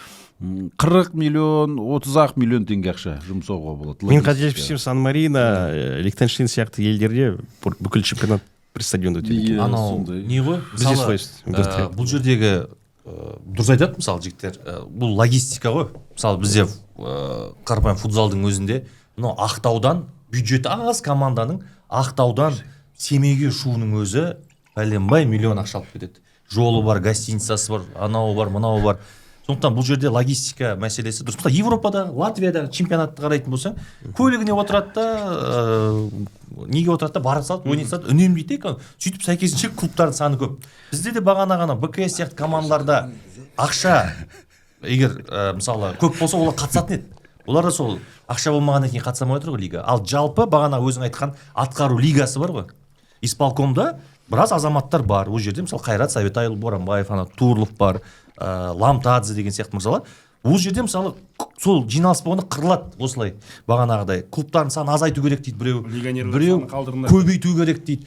40 миллион, 30 миллион теңге ақша жұмсауға болады. Мен қателеспесем, Сан-Марино, Лихтенштейн сияқты елдерде бүкіл чемпионат бір стадионда өтеді. Анау не ғой? Мысалы, бұл жердегі дұрыс айтады, мысалы жігіттер, бұл логистика ғой. Мысалы бізде қарапайым футзалдың өзінде мынау Ақтаудан бюджеті аз команданың Ақтаудан Семейге ұшуының өзі пәленбай миллион ақша алып кетеді. Жолы бар, гостиницасы бар, анау бар, мынау бар. Сондықтан бұл жерде логистика мәселесі дұрыс. Мысалы Европада, Латвияда чемпионатты қарайтын болсаң, көлігіне отырады да, неге отырады да, барып салады, ойнай салады, үнемдейді екен. Сөйтіп сәйкесінше клубтардың саны көп. Бізде де бағана БКС сияқты командаларда ақша егер мысалы көп болса, олар қатысатын еді. Олар да сол ақша болмағаннан кейін қатыса алмай отыр ғой лига. Ал жалпы бағана өзің айтқан атқару лигасы бар ғой. Исполкомда біраз азаматтар бар. Ол жерде мысалы Қайрат Сәбетайұлы Боранбаев, Турлов бар, Ламтадзе деген сияқты мырзалар. Ол жерде мысалы сол жиналыс болғанда қырылады осылай бағанағыдай. Клубтардың санын азайту керек дейді біреу көбейту керек дейді.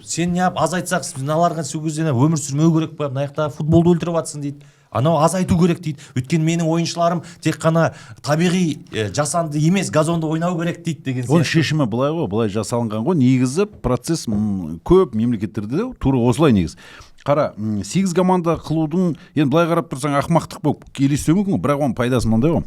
Сен не азайтсақ, мыналарға сол кезде өмір сүрмеу керек па, мына жақта футболды өлтіріп жатсың дейді. Анау азайту керек дейді. Өйткені менің ойыншыларым тек қана табиғи жасанды емес, газонда ойнау керек дейді деген сияқты. Оның шешімі былай ғой, былай жасалынған ғой. Негізі процесс көп мемлекеттерде тура осылай негіз. Қара, 8 команда қылудың, енді былай қарап тұрсаң ақымақтық болып елестеуі мүмкін, бірақ оның пайдасы мынандай ғой.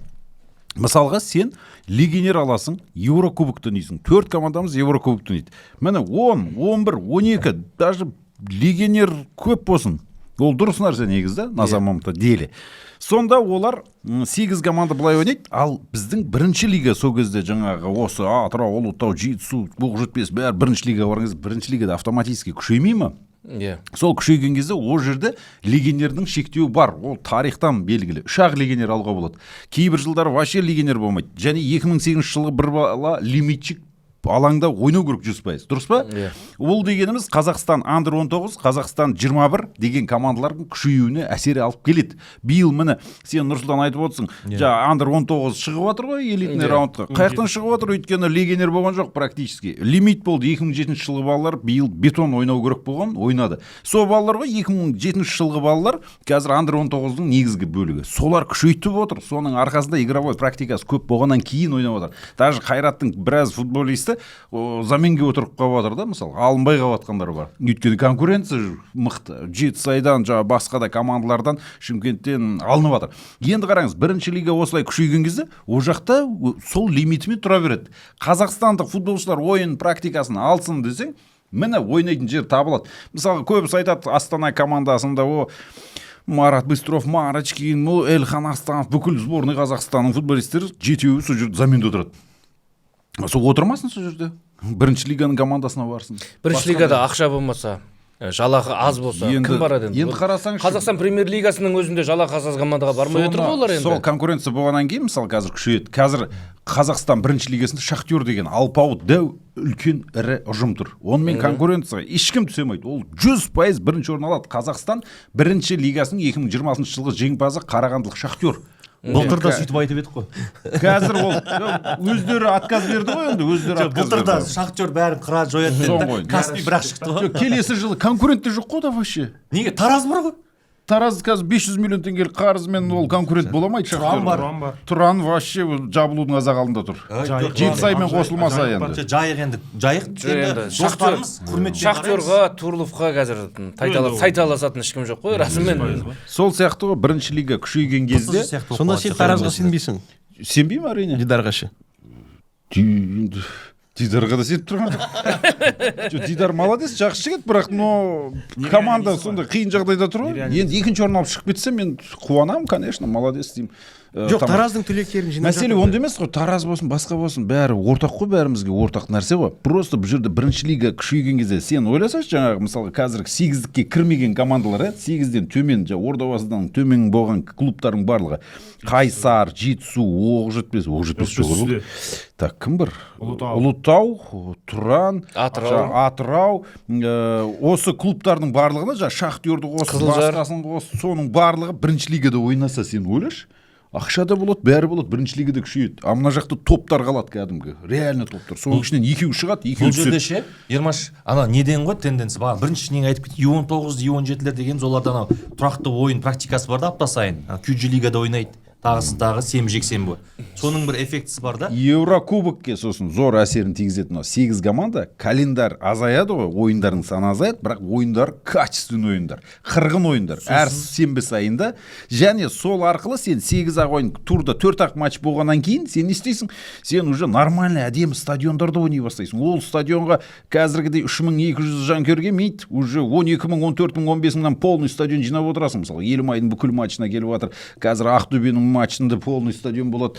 Мысалға сен легионер аласың, Еврокубокты ойнайсың. 4 командамыз Еврокубокты ойнайды. Міне 10, 11, 12, даже легионер көп болсын. Ол дұрыс нәрсе негізді, назамамда деле. Сонда олар 8 команда былай ойнайды, ал біздің бірінші лига сол кезде жаңағы осы Атырау, Ұлытау, Жетісу, Көкжетпес бәрі бірінші лига барған кезде бірінші лигада автоматически күшеймей ма? Сол күшейген кезде ол жерде легионердің шектеуі бар. Ол тарихтан белгілі. 3-ақ легионер алуға болады. Кейбір жылдар вообще легионер болмайды. Және 2008 жылғы бір бала лимитчик алаңда ойнау керек 100%. Дұрыс па? Ол дегеніміз Қазақстан Under 19, Қазақстан 21 деген командалардың күшеюіне әсер алып келеді. Биыл міне сен Нұрсұлтан айтып отырсың, Under 19 шығып жатыр ғой элитный раундқа. Қаяқтан шығып жатыр, өйткені легионер болған жоқ практически. Лимит болды. 2007 жылғы балалар биыл бетон ойнау керек болған, ойнады. Сол балалар ғой 2007 жылғы балалар қазір Under 19-ның негізгі бөлігі. Солар күшейтіп отыр. Соның арқасында игровой практикасы көп болғаннан кейін ойнап отыр. Даже Қайраттың біраз футболисті заменге отырып қалып жатыр да, мысалы, алынбай қалып жатқандар бар. Өйткені конкуренция мықты. Жетісайдан, басқа да командалардан, Шымкенттен алынып жатыр. Енді қараңыз, бірінші лига осылай күшейген кезде, ол жақта сол лимитімен тұра береді. Қазақстандық футболшылар ойын практикасын алсын десең, міне ойнайтын жер табылады. Мысалы, көбісі айтады, Астана командасында Марат Быстров, Марочкин, Эльхан Астанов, бүкіл сборный Қазақстанның футболистері жетеуі сол жерде заменде отырады. Сол отырмасын сол жерде. Бірінші лиганың командасына барсын. Бірінші лигада ақша болмаса, жалақы аз болса кім барады енді қарасаңшы, Қазақстан премьер-лигасының өзінде жалақы аз командаға бармай отыр ғой олар енді. Сол конкуренция болғаннан кейін мысалы қазір күшейеді. Қазір Қазақстан бірінші лигасында Шахтер деген алпауыт дәу үлкен ірі ұжым тұр. Онымен конкуренцияға ешкім түсе алмайды. Ол 100% бірінші орын алады. Қазақстан бірінші лигасының 2026 жылғы жеңімпазы Қарағандылық Шахтер. Былтыр да сөйтіп айтып едік қой. Қазір ол өздері отказ берді ғой енді, өздері отказ Былтыр да берді. Шахтер бәрін қыра жояды деді. Каспий бірақ шықты ғой. Келесі жылы конкуренті жоқ қой да вообще. Неге? Тараз бар ғой. Тараз қазір 500 миллион теңгелік қарызымен ол конкурент бола алмайды. Тұран бар. Тұран бар. Тұран вообще жабылудың аз алдында тұр. Жетісаймен қосылмаса енді. Жайық енді достарымыз құрметпен Шахтерға, Турловқа қазір тайталасатын ешкім жоқ қой, расымен. Сол сияқты ғой, бірінші лига күшейген кезде. Сонда сен Таразға сенбейсің? Сенбеймін әрине. Дидарға ше? Дидарға да сеніп тұрған жоқ. Дидар молодец, жақсы жігіт, бірақ но команда сондай қиын жағдайда тұр ғой. Енді екінші орын алып шығып кетсе мен қуанамын, конечно, молодец деймін. Жоқ, Тараздың түлектерін жинап жатыр. Мәселе онда емес қой, Тараз болсын, басқа болсын, бәрі ортақ қой, бәрімізге ортақ нәрсе ғой. Просто бұл жерде бірінші лига күшейген кезде сен ойласаңшы, жаңағы мысалы қазір 8-дікке кірмеген командалар, 8-ден төмен, Ордабасыдан төмен болған клубтардың барлығы Қайсар, Жетісу, Оқжетпес жоқ. Так, кім бар? Ұлытау, Тұран, Атырау, осы клубтардың барлығына, Шахтерді қос, басқасын қос, соның барлығы бірінші лигада ойнаса сен ойлашы. Ақша да болады, бәрі болады, бірінші лигада күшейеді. А мына жақта топтар қалады кәдімгі, реально топтар. Соның ішінен екеу шығады, екеу түседі. Бұл жерде ше, Ермаш, ана неден ғой тенденция, бағана біріншісінен айтып кетті, U19, U17-лер деген оларда анау тұрақты ойын практикасы бар да апта сайын. QG лигада ойнайды. Тағы сенбі-жексенбі. Соның бір эффектісі бар да. Еврокубокке сосын зор әсерін тигізетін 8 команда, календар азаяды ғой, ойындардың саны азаяды, бірақ ойындар качественный ойындар, қырғын ойындар. Әр сенбі сайында, және сол арқылы сен 8-ақ ойын турда 4-ақ матч болғаннан кейін сен не істейсің? Сен уже нормальный әдемі стадиондарда ойнай бастайсың. Ол стадионға қазіргідей 3200 жанкүйерге мейді, уже 12.000, 14.000, 15.000-нан полный стадион жинап отырасың. Мысалы, Елімайдың бүкіл матчына келіп жатыр. Қазір Ақтөбенің матчында полный стадион болады.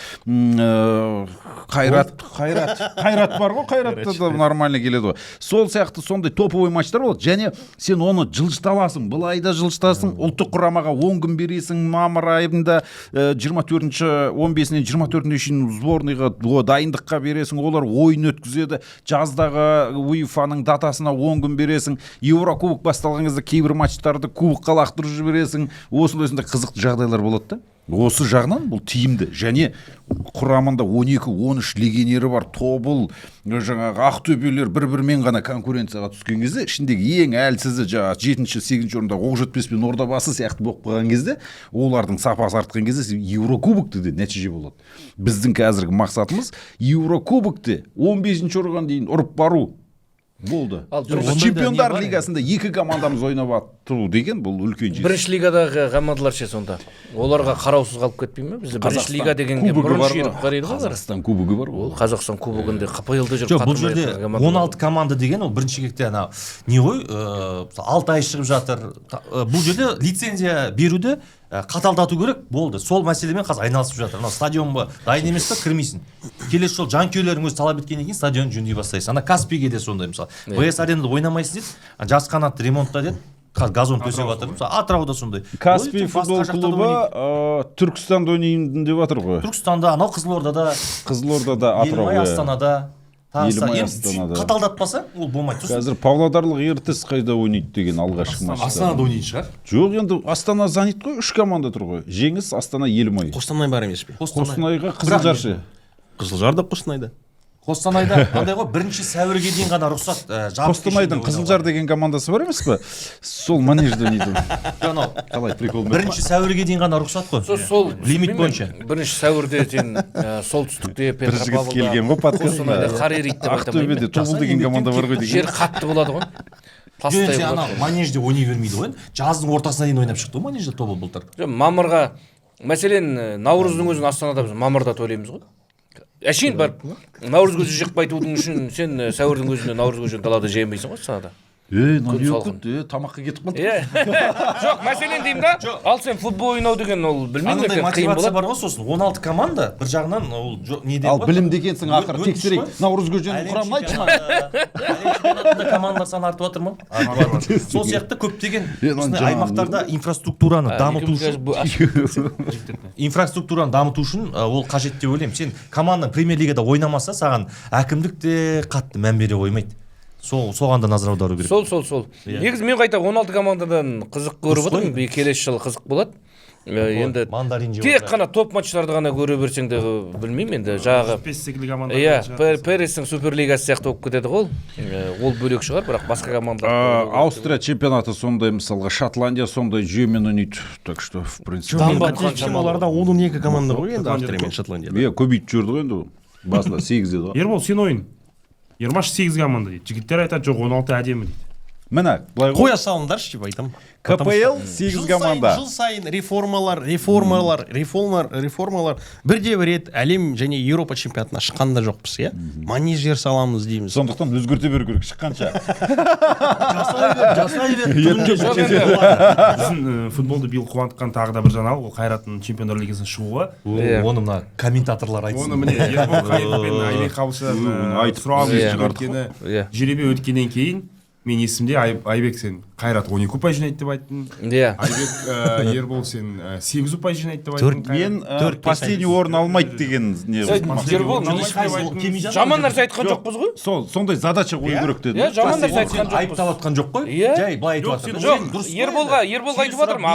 Қайрат бар ғой, Қайратта да нормально келеді ғой. Сол сияқты сондай топовый матчтар болады. Және сен оны жылжыталасың, бұл айда жылжытасың, ұлттық құрамаға 10 күн бересің, мамыр айында 15-нен 24-не шейін сборныйға дайындыққа бересің, олар ойын өткізеді. Жаздағы УЕФА-ның датасына 10 күн бересің. Еврокубок басталған кезде кейбір матчтарды кубокқа лақтырып жібересің. Осындай қызықты жағдайлар болады да. Осы жағынан бұл тиімді, және құрамында 12-13 легионері бар. Тобыл, жаңағы Ақтөбелер бір-бірімен ғана конкуренцияға түскен кезде, ішіндегі ең әлсізі 7-8 орында Оқжетпес пен Ордабасы сияқты болып қалған кезде, олардың сапасы артқан кезде Еврокубокте де нәтиже болады. Біздің қазіргі мақсатымыз Еврокубокте 15-ші орынға дейін ұрып бару. Болды. Чемпиондар лигасында 2 командамыз ойнап тұру деген бұл үлкен жер. Бірінші лигадағы командалар ше сонда. Оларға қараусыз қалып кетпей ме? Бізде бірінші лига дегенге бірінші қарайды ғой. Қазақстан кубогы бар. Ол Қазақстан кубогында КПЛ-де жүр. Жоқ, бұл жерде 16 команда деген ол бірінші кезекте ана не ғой, 6 ай шығып жатыр. Бұл жерде лицензия беруді қаталдату керек, болды. Сол мәселемен қазір айналысып жатыр. Ана стадионға дайын емес та кірмейсің. Келесі жол жанкүйерлерің өзі талап еткеннен кейін стадион жөндей бастайсың. Ана Каспийге де сондай мысалы. ВС аренада ойнамайсыз деді, жас қанатты ремонтта деді. Газон төсеп жатыр. Мысалы Атырауда сондай. Каспий футбол клубы Түркістанда ойнайын деп жатыр ғой. Түркістанда, анау Қызылордада, Атырау, Астанада. Астанада. Қаталдатпаса, ол болмайды. Қазір Павлодарлық ертіс қайда ойнайды деген алғашқы матчта. Астанада ойнайтын шығар. Жоқ, енді Астана занят қой, 3 команда тұр ғой. Жеңіс, Астана, Елімай. Қостанай бар емес пе? Қостанайға Қызылжар ше. Қызылжар да Қостанайда. Қостанайда андай ғой, 1 сәуірге дейін ғана рұқсат. Қостанайдың Қызылжар деген командасы бар емес пе? Сол манежде нейді. Қалай прикол. 1 сәуірге дейін ғана рұқсат қой. Сол лимит бойынша. 1 сәуірде сен солтүстікте Петропавлда келген ғой подкастына. Ақтөбеде Тобыл деген команда бар ғой деген. Жер қатты болады ғой. Тастай болады. Манежде ойнай бермейді ғой. Жаздың ортасына дейін ойнап шықты ғой манежде Тобыл былтыр. Мамырға, мәселен, Наурыздың өзін Астанада біз мамырда тойлаймыз ғой. Әшейін бар. Наурыз көзі жықпай тудың үшін сен сәуірдің өзінде Наурыз көзін далада жемейсің ғой Астанада. Тамаққа кетіп қалдық. Жоқ, мәселен деймін да. Ал сен футбол ойнау деген ол білмеймін анандай екен, қиын мотивация болады. бар ғой, сосын 16 команда бір жағынан ол не деп Ал білімді екенсің, ақыры тексерейік. Наурыз көженің құрамын айтшы ма? чемпионатында командалар саны артып жатыр ма? Артып жатыр. Сол сияқты көптеген аймақтарда инфраструктураны дамыту үшін ол қажет деп ойлаймын. Сен командаң премьер-лигада ойнамаса, саған әкімдік те қатты мән бере қоймайды. Соған да назар аудару керек. Сол. Негізі мен қайта 16 командадан қызық көріп отырмын. Келесі жылы қызық болады. Енді тек қана топ матчтарды ғана көре берсең де білмеймін енді жағы. Секілді команда. Перестің суперлигасы сияқты болып кетеді ғой. Ол бөлек шығар, бірақ басқа командалар. Аустрия чемпионаты сондай, мысалға Шотландия сондай жүйемен ойнайды. Так что, в принципе. Оларда 12 команда ғой енді Австрия мен Шотландияда. Көбейтіп жіберді ғой енді. Басында 8 деді ғой. Ербол, сен ойын. Ермаш 8 команда дейді. Жігіттер айтады, жоқ 16 әдемі дейді. Міне, былай ғой. Қоя салыңдаршы деп айтамын. КПЛ 8 команда. Жыл сайын реформалар бірде-бір рет әлем және Еуропа чемпионатына шыққанда жоқпыз, иә? Манежер саламыз дейміз. Сондықтан өзгерте беру керек шыққанша. Біздің футболды биыл қуантқан тағы да бір жаңалық, ол Қайраттың Чемпиондар лигасына шығуы. Оны мына комментаторлар айтсын. Оны міне Ербол Қайрат пен Айбек Қабылшан сұрап өткені, жеребе өткеннен кейін мен есімде Айбек сен Қайрат 12 ұпай жинайды деп айттың. Айбек Ербол сен 8 ұпай жинайды деп айттың. Мен последний орын алмайды деген не. Ербол жаман нәрсе айтқан жоқпыз ғой. Сондай задача қою керек деді. Жаман нәрсе айтқан жоқпыз. Айыптаватқан жоқ қой. Жай былай айтып жатыр. Жоқ, Ерболға айтып жатырмын.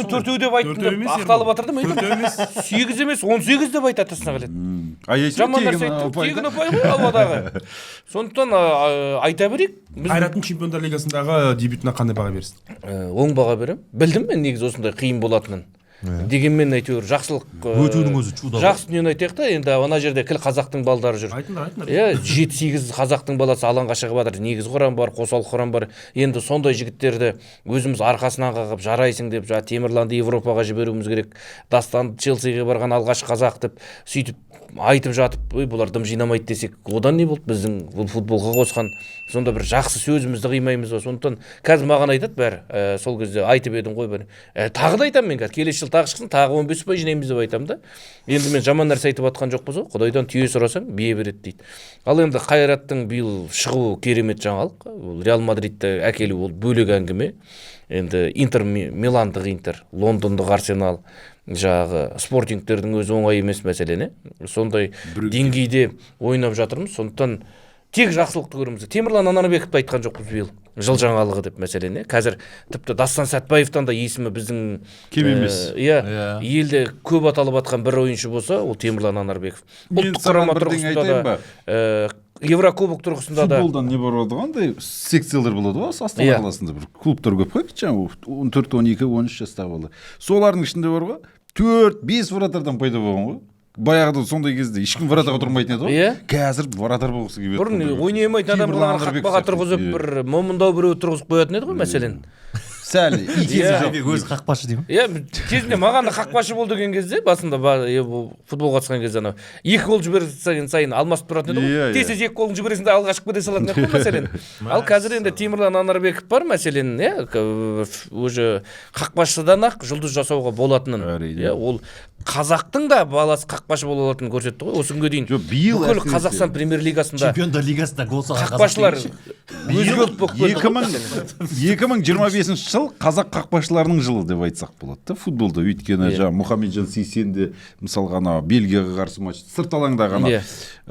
Мен 4 деп айттым, ақталып жатыр да, мен 8 емес, 18 деп айтады тасына қалады. Жаман нәрсе айттым, тегін ұпай ғой ауадағы. Сондықтан айта берейік. Қайраттың Чемпиондар лигасындағы дебютына қандай баға бересің? Оң баға беремін. Білдім мен негізі осындай қиын болатынын. Дегенмен әйтеуір жақсылық өтудің өзі чудо. Жақсы дүниені айтайық та, енді ана жерде кіл қазақтың балдары жүр. Айтыңдар. 7-8 қазақтың баласы алаңға шығып жатыр. Негіз құрам бар, қосалқы құрам бар. Енді сондай жігіттерді өзіміз арқасынан қағып жарайсың деп, Темірланды Европаға жіберуіміз керек. Дастан Челсиге барған алғаш қазақ деп сөйтіп айтып жатып, бұлар дым жинамайды десек, одан не болды? Біздің бұл футболға қосқан сонда бір жақсы сөзімізді қимаймыз ба? Сондықтан қазір маған айтады бәрі, сол кезде айтып едім ғой бәрі. Тағы да айтамын мен қазір, келесі жыл тағы шықсын, тағы 15 ұпай жинаймыз деп айтамын да. Енді мен жаман нәрсе айтып жатқан жоқпыз ғой. Құдайдан түйе сұрасаң, бие береді дейді. Ал енді Қайраттың биыл шығуы керемет жаңалық. Ол Реал Мадридті әкелу ол бөлек әңгіме. Енді Интер Миландық Интер, Лондондық Арсенал, жағы спортингтердің өзі оңай емес мәселені. Сондай деңгейде ойнап жатырмыз. Сондықтан тек жақсылықты көреміз. Темірлан Анарбековті айтқан жоқпыз биыл. Жыл жаңалығы деп мәселені. Қазір тіпті Дастан Сәтбаевтан да есімі біздің кем емес. Елде көп аталып жатқан бір ойыншы болса, ол Темірлан Анарбеков. Ұлттық құрама тұрғысында да Еврокубок тұрғысында да. Футболдан не бар болды қандай секциялар болады ғой, Астана қаласында бір клубтар көп қой, жаңағы 14, 12, 13 жастағы бала. Солардың ішінде бар ғой, 4-5 вратардан пайда болған ғой. Баяғыда сондай кезде ешкім вратаға тұрмайтын еді ғой. Қазір вратар болғысы келіп жатыр. Бұрын ойнай алмайтын адамдар қақпаға тұрғызып бір момындау біреу тұрғызып қоятын еді ғой мәселен. Сәл өзі қақпашы деймін. Кезінде маған да қақпашы бол деген кезде басында футболға қатысқан кезде анау 2 гол жіберген сайын алмасып тұратын еді ғой. Тез 2 голын жібересің де алға шығып кете салатын еді ғой мәселен. Ал қазір енді Темірлан Анарбеков бар мәселен, уже қақпашыдан-ақ жұлдыз жасауға болатынын. Ол қазақтың да баласы қақпашы бола алатынын көрсетті ғой. Осы күнге дейін бүкіл Қазақстан премьер-лигасында Чемпиондар лигасында гол салған қақпашылар өзгеріп болып кетті. 2025 жыл қазақ қақпашыларының жылы деп айтсақ болады да футболда. Өйткені Мұхамеджан Сейсен де мысалға ана Бельгияға қарсы матч, сырт алаңда ғана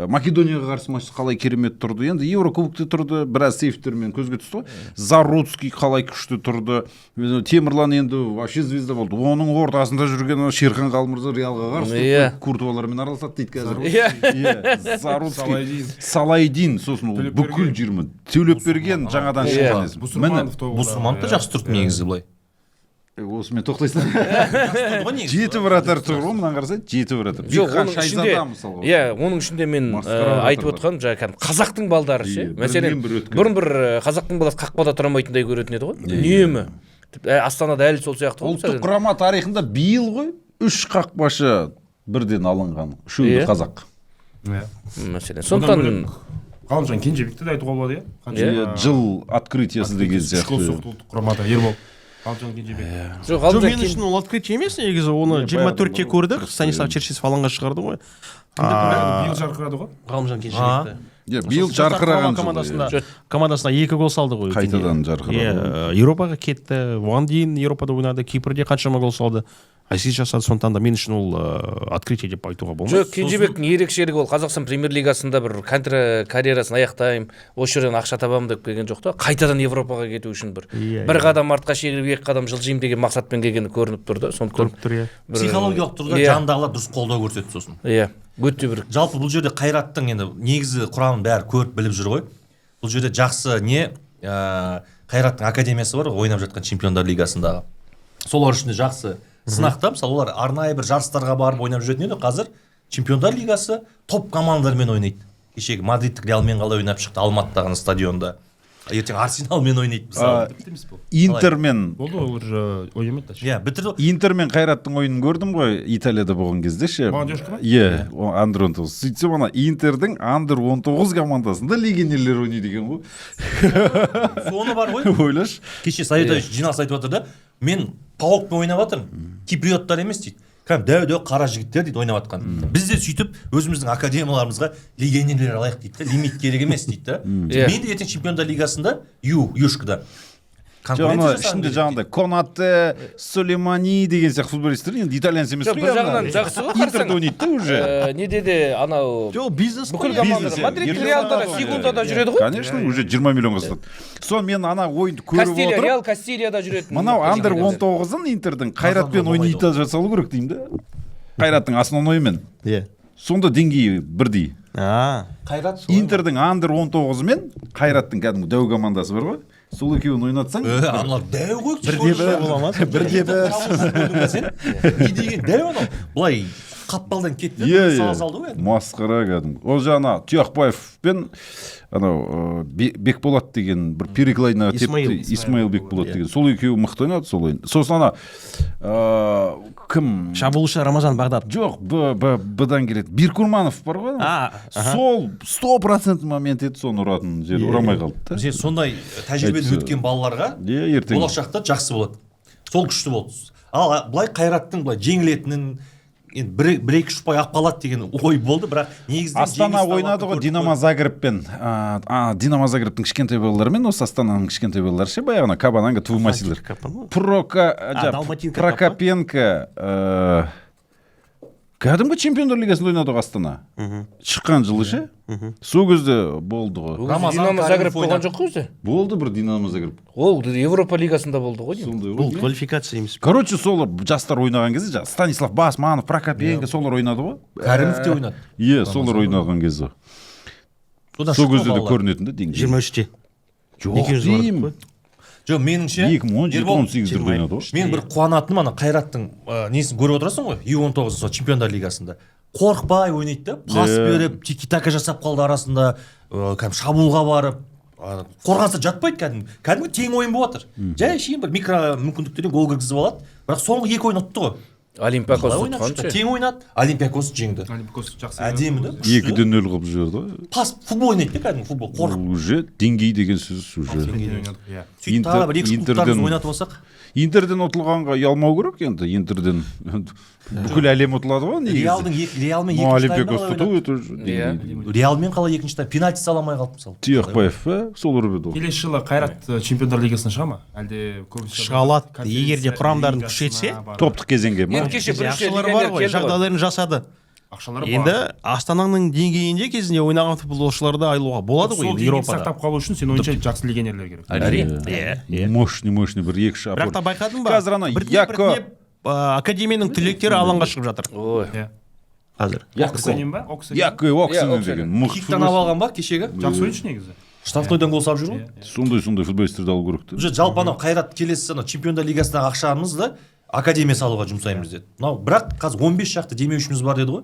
Македонияға қарсы матч қалай керемет тұрды. Енді Еврокубокте тұрды, біраз сейфтермен көзге түсті ғой. Заруцкий қалай күшті тұрды. Темірлан енді вообще звезда болды. Оның ортасында жүрген Шерхан Қалмырза Реалға қарсы Куртуалармен араласады дейді қазір. Заруцкий, Салайдин, сосын бүкіл 20 төлеп берген жаңадан шыққан. Бұсырманов та жақсы тұрды негізі былай. Осымен тоқтайсың. 7 вратар тұр ғой, мұнан қарасай 7 вратар. Оның ішінде мен айтып отқаным жаңағы қазақтың балдары ше. Мәселен, бұрын бір қазақтың баласы қақпада тұра алмайтындай көретін еді ғой. Үнемі. Астанада әлі сол сияқты ғой. Ұлттық құрама тарихында биыл ғой 3 қақпашы бірден алынған. Үшеуі қазақ. Мәселен, сондықтан ғалымжан кенжебекті де айтуға болады иә жыл открытиясы деген үшкол сияқты. соқты ұлттық құрамада ербол ғалымжан кенжебек жоқ жоқ ғалымжан мен үшін ол открытие емес негізі оны 24-те көрдік Станислав Черчесов алаңға шығарды ғой биыл жарқырады ғой ғалымжан кенжебекті Биыл жарқыраған командасына 2 гол салды ғой Қайтадан жарқырады. Еуропаға кетті оған дейін Еуропада ойнады Кипрде қаншама гол салды ассист жасады сондықтан да мен үшін ол открытие деп айтуға болмайды. жоқ кенжебектің ерекшелігі ол Қазақстан премьер-лигасында бір карьерасын аяқтаймын осы жерден ақша табамын деп келген жоқ та қайтадан Европаға кету үшін бір қадам артқа шегеріп 2 қадам жылжимын деген мақсатпен келгені көрініп тұр да сондықтан психологиялық тұрғыда жанындағылар дұрыс қолдау көрсетті сосын иә өте бір жалпы бұл жерде Қайраттың енді негізі құрамын бәрі көріп біліп жүр ғой. Бұл жерде жақсы не Қайраттың академиясы бар ойнап жатқан Чемпиондар лигасындағы. Солар үшін де жақсы сынақта, мысалы олар арнайы бір жарыстарға барып ойнап жүретін еді. Қазір Чемпиондар лигасы топ командалармен ойнайды. Кешегі Мадридтік Реалмен қалай ойнап шықты Алматыдағы стадионда. Ертең Арсеналмен ойнайды мысалы. Интермен болды ғой ойнамайды да. Иә, бітірді. Интермен Қайраттың ойынын көрдім ғой Италияда болған кезде ше. Молодежка ма? Иә, андер 19. Сөйтсем ана Интердің андер 19 командасында легионерлер ойнайды екен ғой. Соны бар ғой. Ойлаш. Кеше Саидович жиналыс айтып отыр да, мен пауықпен ойнап жатырмын. Киприоттар емес дейді. Кәм дәу қара жігіттер дейді ойнап жатқан. Біз де сөйтіп өзіміздің академияларымызға легионерлер алайық дейді да, лимит керек емес дейді да. Мен де ертең Чемпиондар лигасында Юшкада Жаңа ішінде жаңағыдай Конате, Сулеймани деген сияқты футболисттер енді итальянец емес бір жағынан жақсы ғой Интерде ойнайды да уже. неде де анау жоқ бизнес бүкіл команда Мадрид Реалда Сегундада жүреді ғой. Конечно, уже 20 миллионға сатады. Соны мен ана ойынды көріп Кастилия отырып, Реал Кастилияда жүретін. мынау андер 19-ын Интердің Қайратпен ойнайды жасалу керек деймін да. Қайраттың основнойымен. Иә. Сонда деңгейі бірдей. Қайрат Интердің андер 19-мен Қайраттың кәдімгі дәу командасы бар ғой. Сол екеуін ойнатсаң, аналар дәу ғой. Бірде-бір бола ма? Бірде-бір. Не деген дәу анау. Былай қаппалдан кетті. Салды ғой. Масқара кәдімгі. Ол жаңа Тұяқбаев пен анау Бекболат деген бір переклайна тепті Исмаил Бекболат деген. Сол екеуі мықты ойнады сол ойын. Сосын ана кім? Шабуылшы Рамазан Бағдат. Жоқ, бұдан келеді. Биркурманов бар ғой. Сол 100% момент еді, соны ұратын жер ұрамай қалды да. Бізде сондай тәжірибеден өткен балаларға болашақта жақсы болады. Сол күшті болды. Ал былай Қайраттың былай жеңілетінін бір-екі ұшпай ақ қалады деген ой болды, бірақ негізінен Астана ойнады ғой Динамо Загребпен. Динамо Загребтің кішкентай балаларымен осы Астананың кішкентай балалары ше баяғына Кабананга Твумасилер. Прокопенко кәдімгі Чемпиондар лигасында ойнады ғой Астана. Шыққан жылы ше. Сол кезде болды ғой. Динамо Загреб болған жоқ қой өзі. Болды бір Динамо Загреб. Ол Европа лигасында болды ғой. Бұл квалификация емес. Короче, солар жастар ойнаған кезде Станислав Басманов, Прокопенко солар ойнады ғой. Кәрімов те ойнады. Иә, солар ойнаған кезде. Сол кезде де көрінетін де деңгей. 23-те. Жоқ деймін. Жоқ, меніңше 2017-18-де ойнады ғой. Мен бір қуанатыным ана Қайраттың несін көріп отырасың ғой, U19 сол Чемпиондар лигасында. Қорықпай ойнайды да, пас беріп, тики-така жасап қалды арасында, шабуылға барып, қорғанса жатпайды кәдімгі тең ойын болып жатыр. Жай шейін бір микро мүмкіндіктерден гол кіргізіп алады, бірақ соңғы 2 ойын ұтты ғой. Олимпиакос ұтқан тең ойнады, Олимпиакос жеңді. Олимпиакос жақсы. Әдемі да. 2-0 қылып жіберді. Пас футбол ойнайды да кәдімгі футбол. Қорқып. Уже деңгей деген сөз уже. Сөйтіп тағы бір 2 клубтарымыз ойнатып алсақ. Интерден ұтылғанға ұялмау керек енді. Интерден бүкіл әлем ұтылады ғой негізі. Реалмен Реалмен қалай екінші тайм пенальти сала алмай қалды мысалы. Тұяқбаев солар беді ол. Келесі жылы Қайрат Чемпиондар лигасына шыға ма? Әлде шыға алады. Егер де құрамдарын күшейтсе, топтық кезеңге ма? Ақшалары бар ғой, жағдайларын жасады. Енді Астананың деңгейінде кезінде ойнаған футболшыларды айлуға болады ғой Еуропада. Сақтап қалу үшін сен ойынша жақсы легионерлер керек. Әрине. Мощный бір екі шапыр. Бірақ та байқадың ба? Қазір ана Яко академияның түлектері алаңға шығып жатыр. Қазір. Оксанин ба? Оксанин деген. Киктан алған ба кешегі? Жақсы ойыншы негізі. Штрафнойдан гол салып жүр ғой. Сондай футболистерді алу керек та. Жалпы анау Қайрат келесі Чемпиондар лигасындағы ақшамызды академия салуға жұмсаймыз деді. Бірақ қазір 15 шақты демеушіміз бар деді ғой.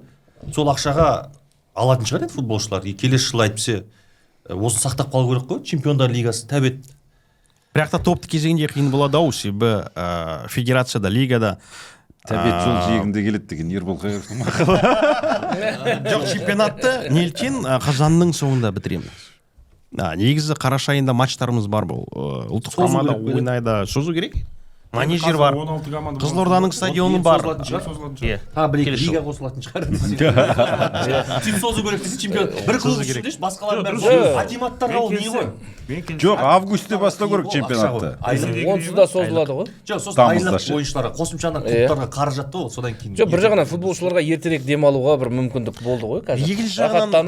Сол ақшаға алатын шығар енді футболшылар. Келесі жылы айтпесе осын сақтап қалу керек қой. Чемпиондар лигасы тәбет. Бірақ та топты кезеңде қиын болады ау, себебі федерацияда, лигада тәбет жол жиегінде келеді деген Ербол Қайыровтың мақалы. Жоқ, чемпионатты неліктен қазанның соңында бітіреміз. негізі қараша айында матчтарымыз бар бұл ұлттық Созу құрамада керек пе? ойнайды, созу керек, манежер бар, 16 команда Қызылорданың стадионы бар. Созылатын тағы бір екі Келесі лига қосылатын шығар. Тим созу керек десе чемпион. Бір клуб үшін деші басқалар бәрі акиматтарға ол не ғой? жоқ августте бастау керек чемпионатты. Онсыз да созылады ғой. Жоқ, сосын Тамызда айлық ше. ойыншыларға қосымшадан клубтарға қаражат ғой, содан кейін. Жоқ, бір жағынан футболшыларға ертерек демалуға бір мүмкіндік болды ғой қазір. екінші жағынан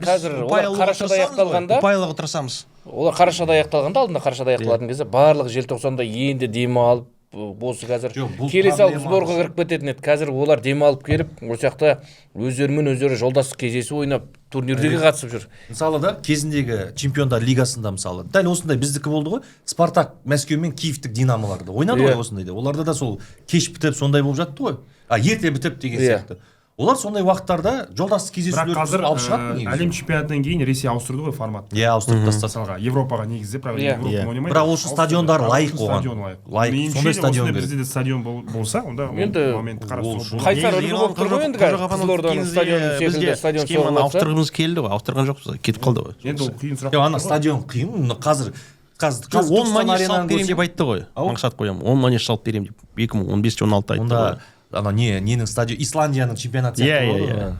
қазір олар қарашада аяқталғанда, ұпайлығы тырысамыз. олар қарашада аяқталғанда, алдында қарашада аяқталатын кезде барлығы желтоқсанда енді демалып болсы қазір Жоқ, бұл келесі алып проблема сборға кіріп кететін еді. Қазір олар демалып келіп, ол жақта өздерімен өздері жолдастық кездесу ойнап, турнирдерге қатысып жүр. Мысалы да кезіндегі чемпиондар лигасында мысалы дәл осындай біздікі болды ғой. Спартак Мәскеу мен Киевтік Динамоларды ойнады ғой осындайда. Оларда да сол кеш бітіп сондай болып жатты ғой. Ерте бітіп деген сияқты. Олар сондай уақыттарда жолдастық бірақ кездесулер қазір алып шығады әлем чемпионатынан кейін Ресей ауыстырды ғой формат. ауыстырып тастады. Мысалға Европаға негізде, правда, Европа ойнамайды. Бірақ ол үшін стадиондар лайық оған. Лайық. Меніңше Сондай стадион осындай керек. бізде де стадион болса, онда Енді моментті қарастыруға болады. Қайсар үлгі болып тұр ғой енді қазір Қызылорданың стадионы секілді стадион схеманы соғылып жатса. ауыстырғымыз келді ғой, ауыстырған жоқпыз, кетіп қалды ғой. Енді ол қиын сұрақ. Ана стадион қиын. Қазір 10 манеж салып беремін деп айтты ғой. Мақсат қоямын, 10 манеж салып беремін деп 2015-16 айтты. онда ана ненің стадион Исландияның чемпионаты сияқты.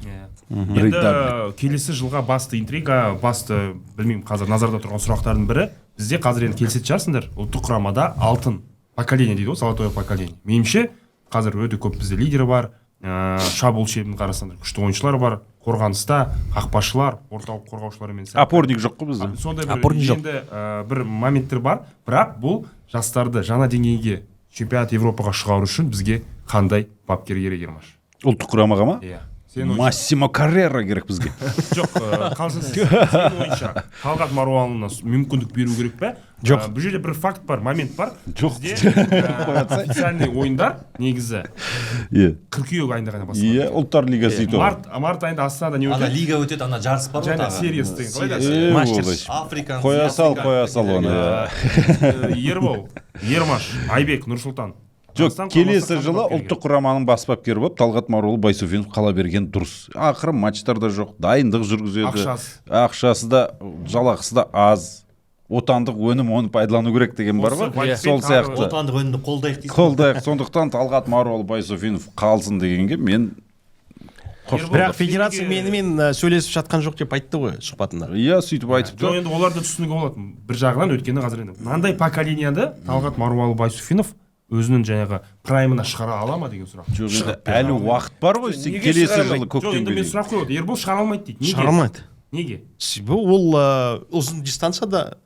Енді келесі жылға басты интрига, басты білмеймін қазір назарда тұрған сұрақтардың бірі, бізде қазір енді келісетін шығарсыңдар, ұлттық құрамада алтын поколение дейді ғой, золотое поколение. Меніңше қазір өте көп бізде лидері бар, шабуыл шебін қарасаңдар күшті ойыншылар бар, қорғаныста қақпашылар, орталық қорғаушылармен Опорник жоқ қой бізде. сондай бір енді бір моменттер бар, бірақ бұл жастарды жаңа деңгейге чемпионат Европаға шығару үшін бізге қандай бапкер керек, Ермаш? Ұлттық құрамаға ма? Иә. Массимо Каррера керек бізге. Жоқ, қалжың сен ойынша Талғат Маруалына мүмкіндік беру керек пе? Жоқ. Бұл жерде бір факт бар, момент бар. Жоқ. Бізде официальный ойындар негізі Иә. қыркүйек айында ғана Иә, басталады. ұлттар лигасы дейді ғой. Март айында Астанада не Ана өтеді? лига өтеді, ана жарыс бар ғой Және тағы. сериясы деген қалай да? Мастерс. Африка. Қоя сал оны. Ербол, Ермаш, Айбек, Нұрсұлтан. Жоқ, Қазақстан келесі құрамасы жылы қандай ұлттық құраманың бас бапкері болып Талғат Марұлы Байсуфинов қала берген дұрыс. Ақыры матчтарда жоқ, дайындық жүргізеді. Ақшасы да, жалақысы да аз. Отандық өнім оны пайдалану керек деген бар ғой. Сол сияқты. Отандық өнімді қолдайық дейсің. Қолдайық. Сондықтан Талғат Марұлы Байсуфинов қалсын дегенге мен Бірақ федерация менімен сөйлесіп жатқан жоқ деп айтты ғой сұхбатында. иә сөйтіп айтыпты. Жоқ, енді оларды түсінуге болады. Бір жағынан өткені қазір енді мынандай поколенияды Талғат Маруалы Байсуфинов өзінің жаңағы праймына шығара ала ма деген сұрақ. Жоқ, енді әлі уақыт бар ғой. Келесі жылы Жоқ, енді көктемге мен дейін. сұрақ қойып отырмын. Ербол шығара алмайды дейді. Неге? Шығара алмайды. Неге? Ол ұзын дистанцияда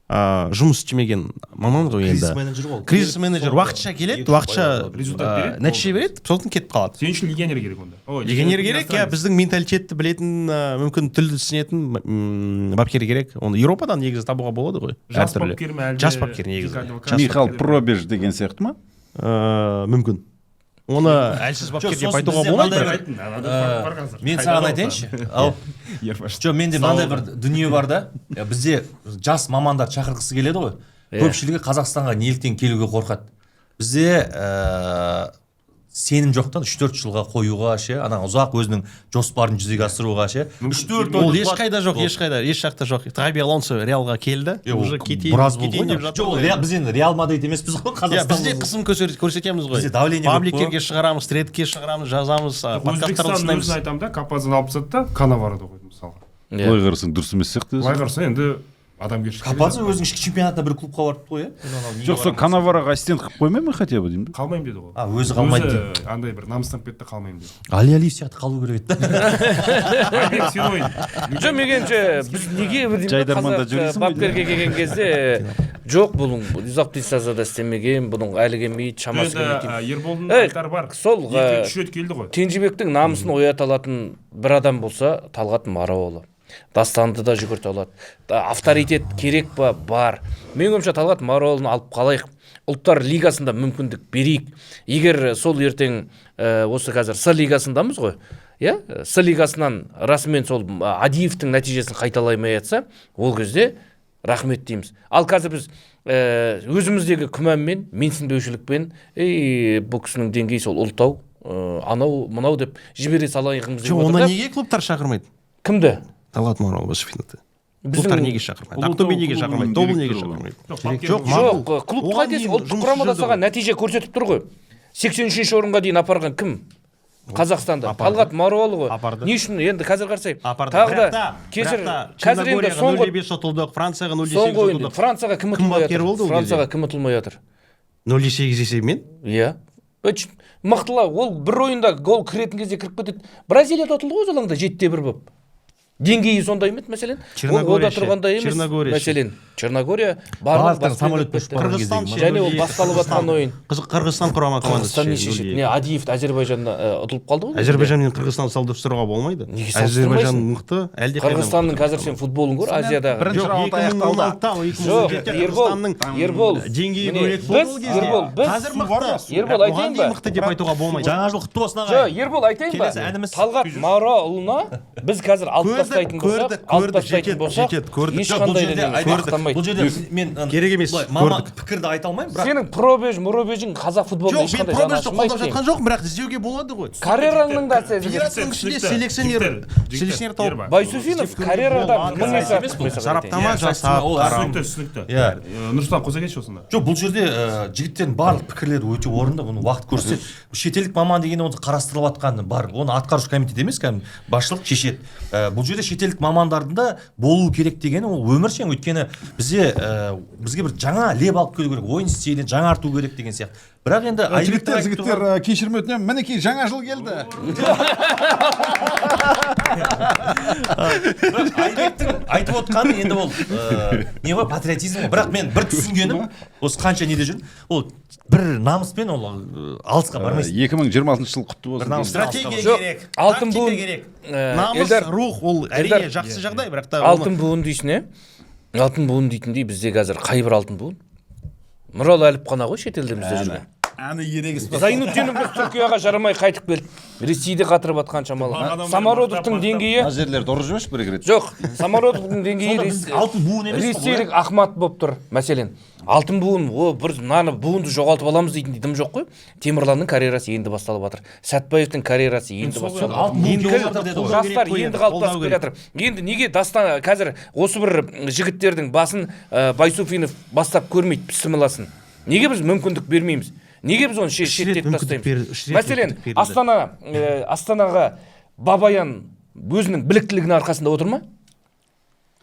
жұмыс істемеген маман ғой енді. Кризис менеджер ғой. Кризис менеджер уақытша келеді, уақытша результат береді, нәтиже береді, сосын кетіп қалады. Сен үшін легионер керек онда. Легионер керек, иә, біздің менталитетті білетін, мүмкін тілді түсінетін бапкер керек. Оны Еуропадан негізі табуға болады ғой. Жас бапкер ме әлде? Жас бапкер негізі. Михал Пробеж деген сияқты ма? Мүмкін. Оны әлсіз бапкер деп айтуға болмайды. Мен саған айтайыншы. Жоқ, менде мынандай бір дүние бар да. Бізде жас мамандар шақырғысы келеді ғой. Көпшілігі Қазақстанға неліктен келуге қорқады. Бізде сенім жоқтан 3-4 жылға қоюға ше, ана ұзақ өзінің жоспарын жүзеге асыруға ше. 3-4 ол ешқайда жоқ, еш жақта жоқ. Таби Алонсо Реалға келді. Уже кетейін деп жатыр. Жоқ, біз енді Реал Мадрид емеспіз ғой Қазақстан. Бізде қысым көрсетеміз ғой. Бізде давление көп. Пабликерге шығарамыз, тредке шығарамыз, жазамыз, подкасттар Өзбекстан өзін айтамын да, Капазын алып тастады да, Канаварада қойды мысалға. Былай қарасаң дұрыс емес сияқты. Былай қарасаң енді адамгершілік. Капазы өзінің ішкі чемпионатында бір клубқа барып қой, иә? Жоқ, сол Канавараға ассистент қылып қоймай ма хотя бы деймін. Қалмаймын деді ғой. Өзі қалмайды дейді. Андай бір намыстанып кетті, қалмаймын деді. Али Алиев сияқты қалу керек еді. Айбек, сен ойын. Жоқ, мегенше біз неге Жайдарманда қазақ жүресің ғой. бапкерге келген кезде жоқ, бұның ұзақ дистанцияда істемеген, бұның әлі келмейді, шамасы келмейді. Ерболдың айтары бар. Сол үш рет келді ғой. Кенжебектің намысын оята алатын бір адам болса, Талғат Маруалы. Дастанды да жүгірте алады. Авторитет керек па? Бар. Мен ойымша Талғат Маруалыны алып қалайық. Ұлттар лигасында мүмкіндік берейік. Егер сол ертең осы қазір С лигасындамыз ғой. Иә? С лигасынан расымен сол Адиевтің нәтижесін қайталаймай жатса, ол кезде рахмет дейміз. Ал қазір біз өзіміздегі күмәнмен, менсінбеушілікпен, бұл кісінің деңгейі сол ұлтау, анау, мынау деп жібере салайығымыз деп Оны отыр да. неге клубтар шақырмайды? Кімді? Талғат Маруалы Байсуфиновты. клубтар неге шақырмайды? Ақтөбе неге шақырмайды? Тобыл неге шақырмайды? жоқ, клуб қайтесіз, ұлттық құрамада саған нәтиже көрсетіп тұр ғой. 83-ші орынға дейін апарған кім? Қазақстанда Талғат Маруалы ғой. Не үшін енді қазір қарасай тағы да қазір енді соңғы 0-5 ұтылдық, Францияға 0-8 соңғы ойында ұтылдық. Францияға кім ұтылмай жатыр? Францияға кім ұтылмай жатыр? 0-8 есебімен? Иә. Мықтылау, ол бір ойында гол кіретін кезде кіріп кетеді. Бразилияда ұтылды ғой алаңда 7-1 болып. Деңгейі сондай емес, мәселен. Ол ода тұрғандай емес, мәселен. Черногория барлық самолет Қырғызстан және ол басталып жатқан ойын. Қырғызстан құрама командасы. Қырғызстан не шешеді? Не, Адиев Әзербайжанда ұтылып қалды ғой. Әзербайжан мен Қырғызстан салыстыруға болмайды. Әзербайжан мықты, әлде Қырғызстанның қазір сен футболын көр, Азиядағы. Бірінші раунд аяқталды. Ербол, деңгейі бөлек болды ол кезде. Қазір мықты. Ербол, айтайын ба? Мықты деп айтуға болмайды. Жаңа жыл құтты болсын ағай. Ербол, айтайын ба? Талғат Маруалына біз қазір алып тастайтын болсақ, ешқандай да бұл жерде мен керек емес. мама пікірді айта алмаймын, бірақ сенің муробежің қазақ футболында ешқандай пробежді қолдап жатқан жоқпын, бірақ іздеуге болады ғой. Карьераңның да федерацияның ішінде селекционер тауып. Байсуфинов карьерада мың есе сараптама жасап, түсінікті. Нұрсұлтан қоса кетші осында. жоқ, бұл жерде жігіттердің барлық пікірлері өте орынды, бұны уақыт көрсетеді. Шетелдік маман дегенде оны қарастырылып жатқаны бар, оны атқарушы комитет емес, кәдімгі басшылық шешеді. Бұл жерде шетелдік мамандардың да болу керек дегені ол өміршең, өйткені бізге бір жаңа леп алып келу керек, ойын стилін жаңарту керек деген сияқты. Бірақ енді жігіттер кешірім өтінемін, мінекей жаңа жыл келді. Айбектің айтып отқаны енді ол не ғой, патриотизм ғой. Бірақ мен бір түсінгенім, осы қанша неде жүрмін, ол бір намыспен ол алысқа бармайсың. 2026 жыл құтты болсын. Стратегия керек, алтын буын керек. Намыс, рух, ол әрине жақсы жағдай, бірақ та алтын буын дейсің, алтын буын дейтіндей бізде қазір қай бір алтын буын? Нұралы Әліпқана ғой шетелде бізде жүрген. Зайнутдинов Түркияға жарамай қайтып келді. Ресейде қатырып атқан шамалы. Самородовтың деңгейі жерлерді ұрып жіберші бір рет. жоқ, Самородовтың деңгейі алтын буын емес қой. ресейлік Ахмат болып тұр, мәселен. Алтын буын, бір мынаны буынды жоғалтып аламыз дейтін дым жоқ қой. Темірланның карьерасы енді басталып жатыр. Сәтбаевтың карьерасы енді басталып жатыр. Жастар енді қалыптасып келе жатыр. Енді неге дастан қазір осы бір жігіттердің басын Байсуфинов бастап көрмейді, пісіміласын? Неге біз мүмкіндік бермейміз? Неге біз оны шеттетіп тастаймыз? Мәселен, Астанаға Бабаян өзінің біліктілігінің арқасында отыр ма?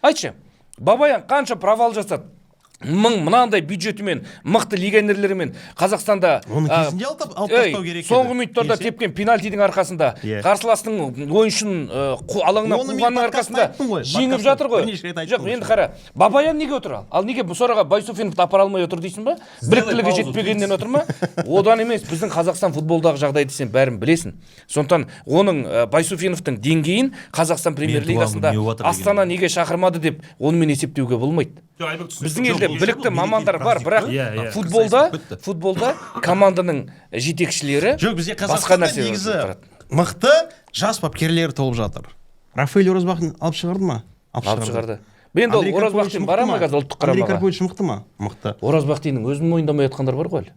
Айтшы, Бабаян қанша провал жасады? Мынандай бюджетімен, мықты легионерлерімен Қазақстанда оны кезінде алып тастау керек еді. Соңғы минуттарда тепкен пенальтидің арқасында, қарсыластың ойыншын алаңына қуғанның арқасында жеңіп жатыр ғой. Жоқ, енді қара, Бабаян неге отыр? Ал неге Сораға Байсуфиновты апара алмай отыр дейсің ба? Біліктілігі жетпегеннен отыр ма? Одан емес, біздің Қазақстан футболдағы жағдайды сен бәрін білесің. Сондықтан оның Байсуфиновтың деңгейін Қазақстан премьер-лигасында Астана неге шақырмады деп онымен есептеуге болмайды. Біздің елде білікті мамандар бар, бірақ футболда команданың жетекшілері басқа нәрсе негізі мықты жас бапкерлер толып жатыр. Рафаэль Оразбақтың алып шығарды ма? Алып шығарды. Енді ол Оразбақтың бара ма қазір ұлттық құрамаға? Андрей Карпович мықты ма? Мықты. Оразбақтың өзін мойындамай жатқандар бар ғой әлі.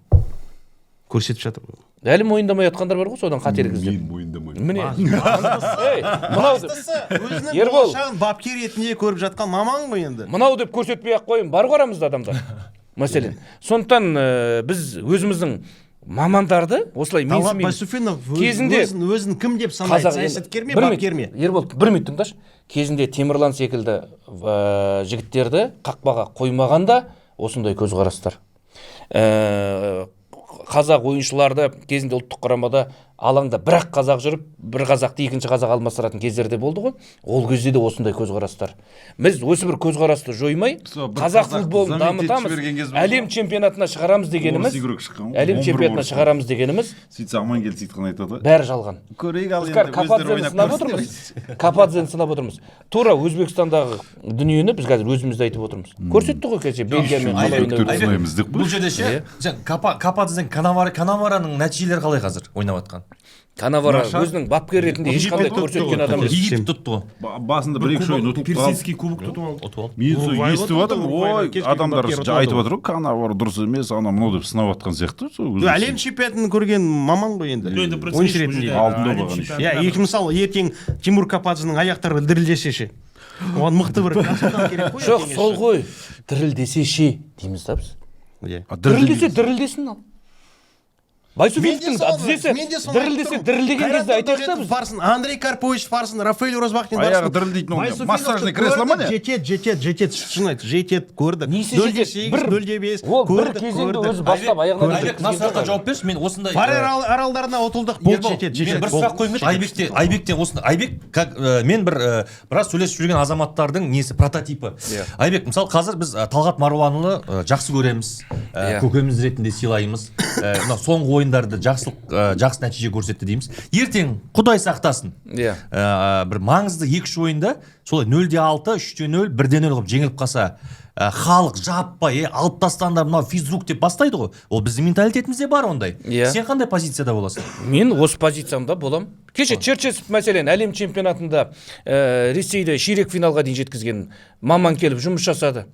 Көрсетіп жатыр. Әлі мойындамай жатқандар бар ғой, содан қатерлік іздеп. Мен мойындамаймын. Міне. Өзінің болашағын бапкер ретінде көріп жатқан маман ғой енді. Мынау деп көрсетпей ақ қойын, бар ғой арамызда адамдар. Мәселен. Сондықтан біз өзіміздің мамандарды осылай менсінбейміз. Кезінде өзін кім деп санайды? Саясаткер ме, бапкер ме? Ербол, бір минут тыңдашы. Кезінде Темірлан секілді жігіттерді қақпаға қоймағанда осындай көзқарастар. Қазақ ойыншыларды кезінде ұлттық құрамада алаңда бір-ақ қазақ жүріп, бір қазақты екінші қазақ алмастыратын кездерде болды ғой. Ол кезде де осындай көзқарастар. Біз осы бір көзқарасты жоймай, қазақ футболын дамытамыз, әлем чемпионатына шығарамыз дегеніміз, сөйтсе Амангелді сөйткен айтады. Бәрі жалған. Көрейік ал енді Кападзені сынап отырмыз. Тура Өзбекстандағы дүниені біз қазір өзімізді айтып отырмыз. Көрсетті ғой кеше Бельгиямен қалай ойнайды. Бұл жерде ше, Кападзен Канавараның нәтижелері қалай қазір ойнап жатқан? Канавара өзінің бапкер ретінде ешқандай көрсеткен адам емес. Египет тұтты ғой. Басында бір-екі ойын ұтып қалды. Персидский кубок ұтып алды. Мен естіп жатырмын, ой, адамдар айтып жатыр ғой, Канавара дұрыс емес, ана мынау деп сынап жатқан сияқты. Әлем чемпионатын көрген маман ғой енді. Ойыншы ретінде. Алдында болған. Иә, екі мысалы ертең Тимур Кападзенің аяқтары дірілдесе ше. оған мықты бір консультант керек қой. жоқ сол ғой дірілдесе ше дейміз да біз. Иә. Дірілдесе дірілдесін ал. Байсуфиновтың тізесі дірілдесе дірілдеген кезде айтайық та біз. Барсын, Андрей Карпович барсын, Рафаэль Оразбахтин Аяғы дірілдейтін ол массажный кресло ма не? Жетет, шын айт, жетет, көрдік. Несі 0.8, 0.5, ол бір көрдік, кезеңді көрдік. өзі бастап аяғына Айбек мына сұраққа жауап берші. Мен осындай Фарер аралдарына отылдық, болды, жетет. мен бір сұрақ қоймайшы. Айбектен осындай. Айбек мен бір біраз сөйлесіп жүрген азаматтардың несі прототипі. Айбек мысалы қазір біз Талғат Маруанұлы жақсы көреміз. Көкеміз ретінде сыйлаймыз. Мына соңғы ойындарды жақсы нәтиже көрсетті дейміз. Ертең Құдай сақтасын. Бір маңызды 2-3 ойында солай 0-6, 3-0, 1-0 қылып жеңіліп қалса, халық жаппай алып тастаңдар мынау физрук деп бастайды ғой. Ол біздің менталитетімізде бар ондай. Сен қандай позицияда боласың? Мен осы позициямда болам. Кеше Черчесов мәселен әлем чемпионатында Ресейді ширек финалға дейін жеткізген маман келіп жұмыс жасады.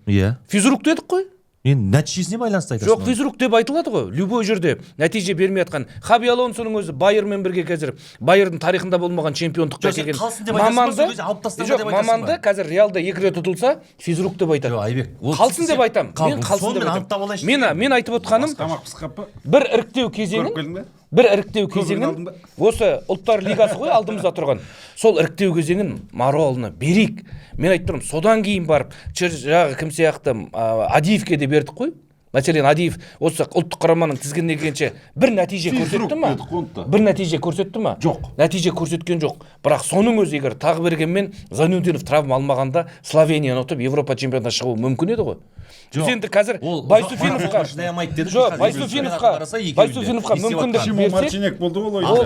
Физрук дедік қой. Енді нәтижесіне байланысты айтасың. Жоқ, физрук деп айтылады ғой. Любой жерде нәтиже бермей жатқан. Хаби Алонсоның өзі Байермен бірге қазір Байердің тарихында болмаған чемпиондыққа келген маманды қазір Реалда 2 рет ұтылса, физрук деп айтады. Қалсын деп айтам. Мен қалсын деп айтам. Мен айтып отқаным бір іріктеу кезеңін осы ұлттар лигасы ғой алдымызда тұрған. Сол іріктеу кезеңін Маруалына берейік. Мен айтып тұрмын, содан кейін барып жағы кім сияқты Адиевке де бердік қой. Мәселен Адиев осы ұлттық құраманың тізгініне келгенше бір нәтиже көрсетті ма? Бір нәтиже көрсетті ма? Жоқ. Нәтиже көрсеткен жоқ. Бірақ соның өзі егер тағы бергенмен Зайнутдинов травма алмағанда Словенияны ұтып Европа чемпионатына шығуы мүмкін еді ғой. Біз енді қазір Байсуфиновқа мүмкіндік берсек, болды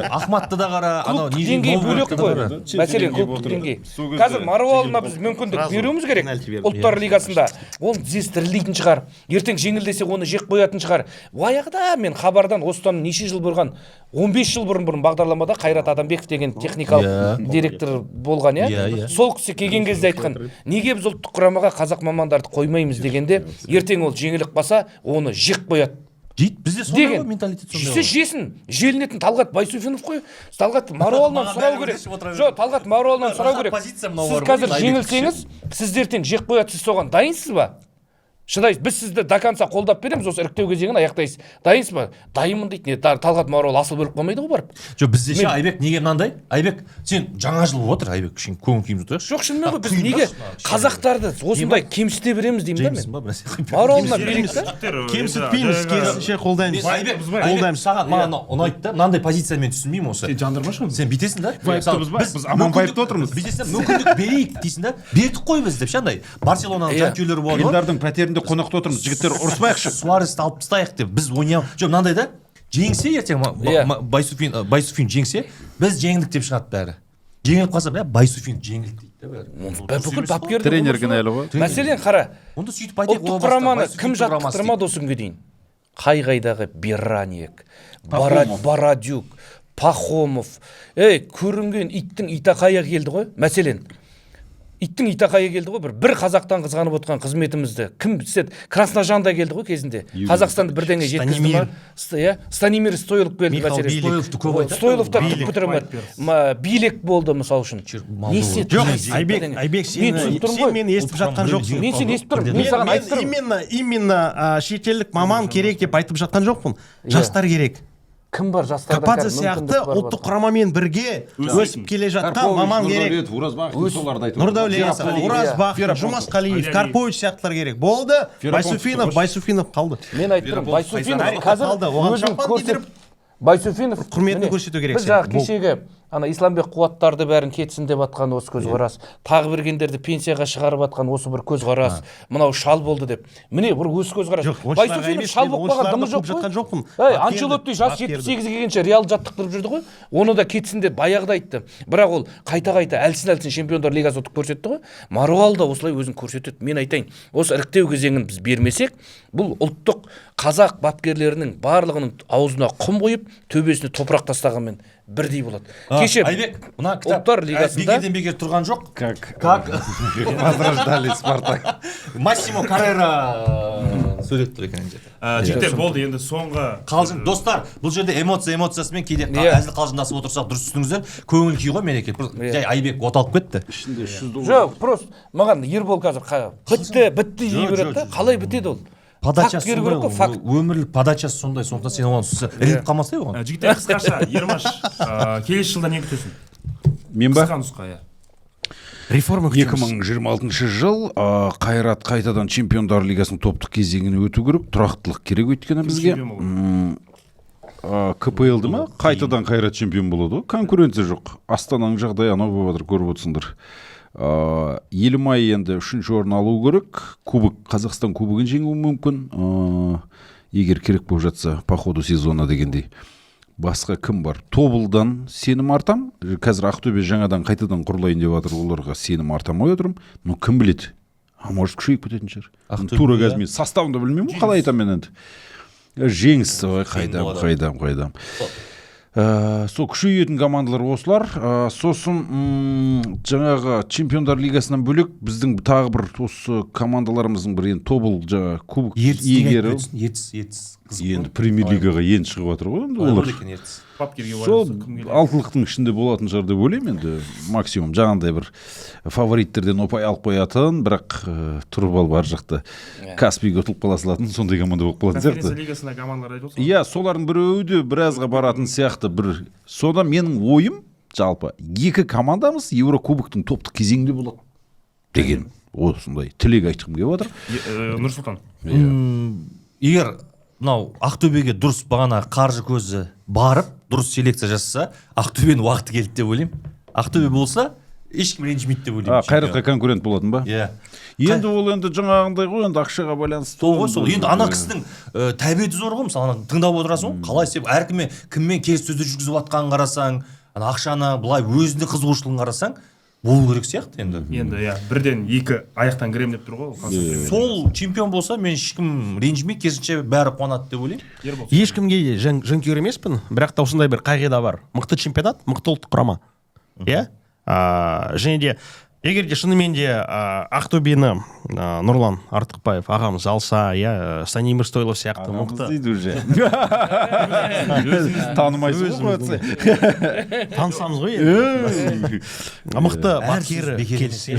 Ахматты да қара, анау деңгей бөлек қой. Мәселен клубтық деңгей. Қазір Маруалына біз мүмкіндік беруіміз керек. Ұлттар лигасында ол тізесі дірілдейтін шығар. Ертең жеңілдесе оны жек қоятын шығар. Баяғыда мен хабардан осыдан неше жыл бұрын 15 жыл бұрын бағдарламада Қайрат Адамбеков деген техникалық директор болған, иә. Сол кісі келген кезде айтқан, неге біз ұлттық құрамаға қазақ мамандарды қоймаймыз дегенде, ертең ол жеңіліп қалса, оны жек қояды. Бізде сондай ғой менталитет сондай. Жесін, желінетін Талғат Байсуфинов қой. Талғат Маруалынан сұрау керек. Жоқ, Талғат Маруалынан сұрау керек. Сіз қазір жеңілсеңіз, сіздерден жек қояды, сіз соған дайынсыз ба? Шыдайсыз, біз сізді до конца қолдап береміз, осы іріктеу кезеңін аяқтайсыз. Дайынсыз ба? Дайынмын дейді. Талғат Маруал асыл бөліп қалмайды ғой барып. Жоқ, бізде ше Айбек неге мынандай? Айбек, сен жаңа жыл болып отыр, Айбек, кішкене көңіл күйіміз отырайықшы. Жоқ, шынымен ғой, біз неге қазақтарды осындай кемсіте береміз деймін да мен. Маруалына берейік та. Кемсітпейміз, керісінше қолдаймыз. Айбек, саған маған ұнайды да, мынандай позицияны мен түсінбеймін осы. Сен жандырмашы оны? Сен бүйтесің да. Біз аман вайпта отырмыз. Бүйтесің, мүмкіндік берейік дейсің да. Бердік қой біз деп андай. Барселонаның жанкүйерлері болады ғой. Елдардың пәтерінде қонақта отырмыз, жігіттер ұрыспайықшы. Суаресті алып тастайық деп біз ойнамыз. Жоқ, мынандай да. Жеңсе ертең Байсуфин жеңсе, біз жеңдік деп шығады бәрі. Жеңіліп қалса, Байсуфин жеңілді дейді да бәрі. Бүкіл бапкерді. Тренер кінәлі ғой. Мәселен қара. Онда сөйтіп айтайық, ұлттық құраманы кім жаттықтырмады осы күнге дейін? Қай-қайдағы Беранек, Барадюк, Пахомов. Көрінген иттің итақайы келді ғой. Мәселен, иттің итақайы келді ғой. Бір қазақтан қызғанып отқан қызметімізді кім істеді? Красножан да келді ғой кезінде. Қазақстанды бірдеңе жеткізді ма? Станимир Стойлов келді мәселен. Стойловта түк көтермеді. Билек болды мысалы үшін. Айбек, сен мені естіп жатқан жоқсың. Мен сен естіп тұрмын. Мен саған айтып тұрмын. Именно шетелдік маман керек деп айтып жатқан жоқпын. Жастар керек. Кім бар жастарда? Кападзе сияқты ұлттық құрамамен бірге өсіп келе жатқан маман керек. Нұрдәулет, Оразбахтин, Жұмасқалиев, Карпович сияқтылар керек. Болды. Байсуфинов қалды. Мен айтып тұрмын, Байсуфинов қазір өзін көрсетіп, Байсуфинов құрметін көрсету керек. Біз жағы кешегі ана Исламбек Қуаттарды бәрін кетсін деп атқан осы көзқарас, тағы бергендерді пенсияға шығарып атқан осы бір көзқарас, мынау шал болды деп. Міне бір өз көзқарас. Байсуфинов шал болып қалған дымы жоқ қой. Анчелотти жас 78-ге келгенше Реал жаттықтырып жүрді ғой. Оны да кетсін деп баяғыда айтты. Бірақ ол қайта әлсін чемпиондар лигасы ұтып көрсетті ғой. Маруал да осылай өзін көрсетеді. Мен айтайын, осы іріктеу кезеңін біз бермесек, бұл ұлттық қазақ бапкерлерінің барлығының аузына құм қойып, төбесіне топырақ тастағанмен бірдей болады. Кеше ұлттар лигасында бекер тұрған жоқ. Как возрождали Спартак. Массимо Каррера сурет тұр екен жерде. жігіттер болды енді соңғы Қалжың достар, бұл жерде эмоциясымен кейде әзіл қалжыңдасып отырсақ дұрыс түсініңіздер. Көңіл күй ғой менеке. Жай Айбек оталып кетті. жоқ просто маған Ербол қазір бітті жей береді да, қалай бітеді ол? Подачасы Факт беру керек қой, факт. өмірлік подачасы сондай, сондықтан сен оған ілініп қалмасай оған. жігіттер қысқаша Ермаш келесі жылда не күтесің? Мен ба? Қысқа нұсқа, иә. Реформа күтеміз. 2026 жыл Қайрат қайтадан Чемпиондар Лигасының топтық кезеңіне өту керек, тұрақтылық керек өйткені бізге. КПЛ-ді ма? Қайтадан Қайрат чемпион болады ғой. Конкуренция жоқ. Астананың жағдайы анау болып жатыр, көріп отырсыңдар. Елімай енді 3-ші орын алу керек. Қазақстан кубогын жеңуі мүмкін. Егер керек болып жатса по ходу сезона дегендей. Басқа кім бар? Тобылдан сенім артам. Қазір Ақтөбе жаңадан қайтадан құрылайын деп жатыр, оларға сенім артам ой отырмын. Но кім біледі? Может күшейіп кететін шығар. Тура қазір мен составын да білмеймін, қалай айтамын мен енді. Жеңіс, қайдам. Сол күшейетін командалар осылар. Сосын жаңағы Чемпиондар Лигасынан бөлек біздің тағы бір осы командаларымыздың бір енді Тобыл жаңа кубок иегері. Ертіс. Енді Премьер Лигаға енді шығып жатыр ғой енді олар. Сол алтылықтың ішінде болатын шығар деп ойлаймын енді. Максимум жаңағындай бір фавориттерден ұпай алып қоятын, бірақ тұрып алып ар жақта Каспийге ұтылып қала салатын сондай команда болып қалатын сияқты. Конференция лигасында командалар айтып отырсың. Иә, солардың біреуі де біразға баратын сияқты бір. Сода менің ойым жалпы екі командамыз Еврокубоктың топтық кезеңінде болады деген осындай тілек айтқым келіп отыр. Нұрсұлтан. Егер мынау Ақтөбеге дұрыс бағана қаржы көзі барып, дұрыс селекция жасаса, Ақтөбенің уақыты келді деп ойлаймын. Ақтөбе болса, ешкім ренжімейді деп ойлаймын. Қайратқа конкурент болатын ба? Иә. Енді ол енді жаңағындай ғой, енді ақшаға байланысты. Сол. Енді ана кісінің тәбеті зор ғой, мысалы тыңдап отырасың ғой, қалай істеп әркіммен кіммен келіссөздер жүргізіп жатқанын қарасаң, ана ақшаны былай өзіне қызығушылығын қарасаң, болу керек сияқты енді. Енді иә, бірден екі аяқтан кірем деп тұр ғой. Сол чемпион болса, мен ешкім ренжімейді, керісінше бәрі қуанады деп ойлаймын. Ешкімге жанкүйер емеспін, бірақ та осындай бір қағида бар. Мықты чемпионат, мықты ұлттық құрама. Иә? Және де егер де шынымен де Ақтөбені Нұрлан Артықбаев ағамыз алса, иә, Станимир Стойлов сияқты мықты. Дейді уже. Танымайсыз ғой қойатса. Танысамыз ғой енді. Мықты бапкері келсе,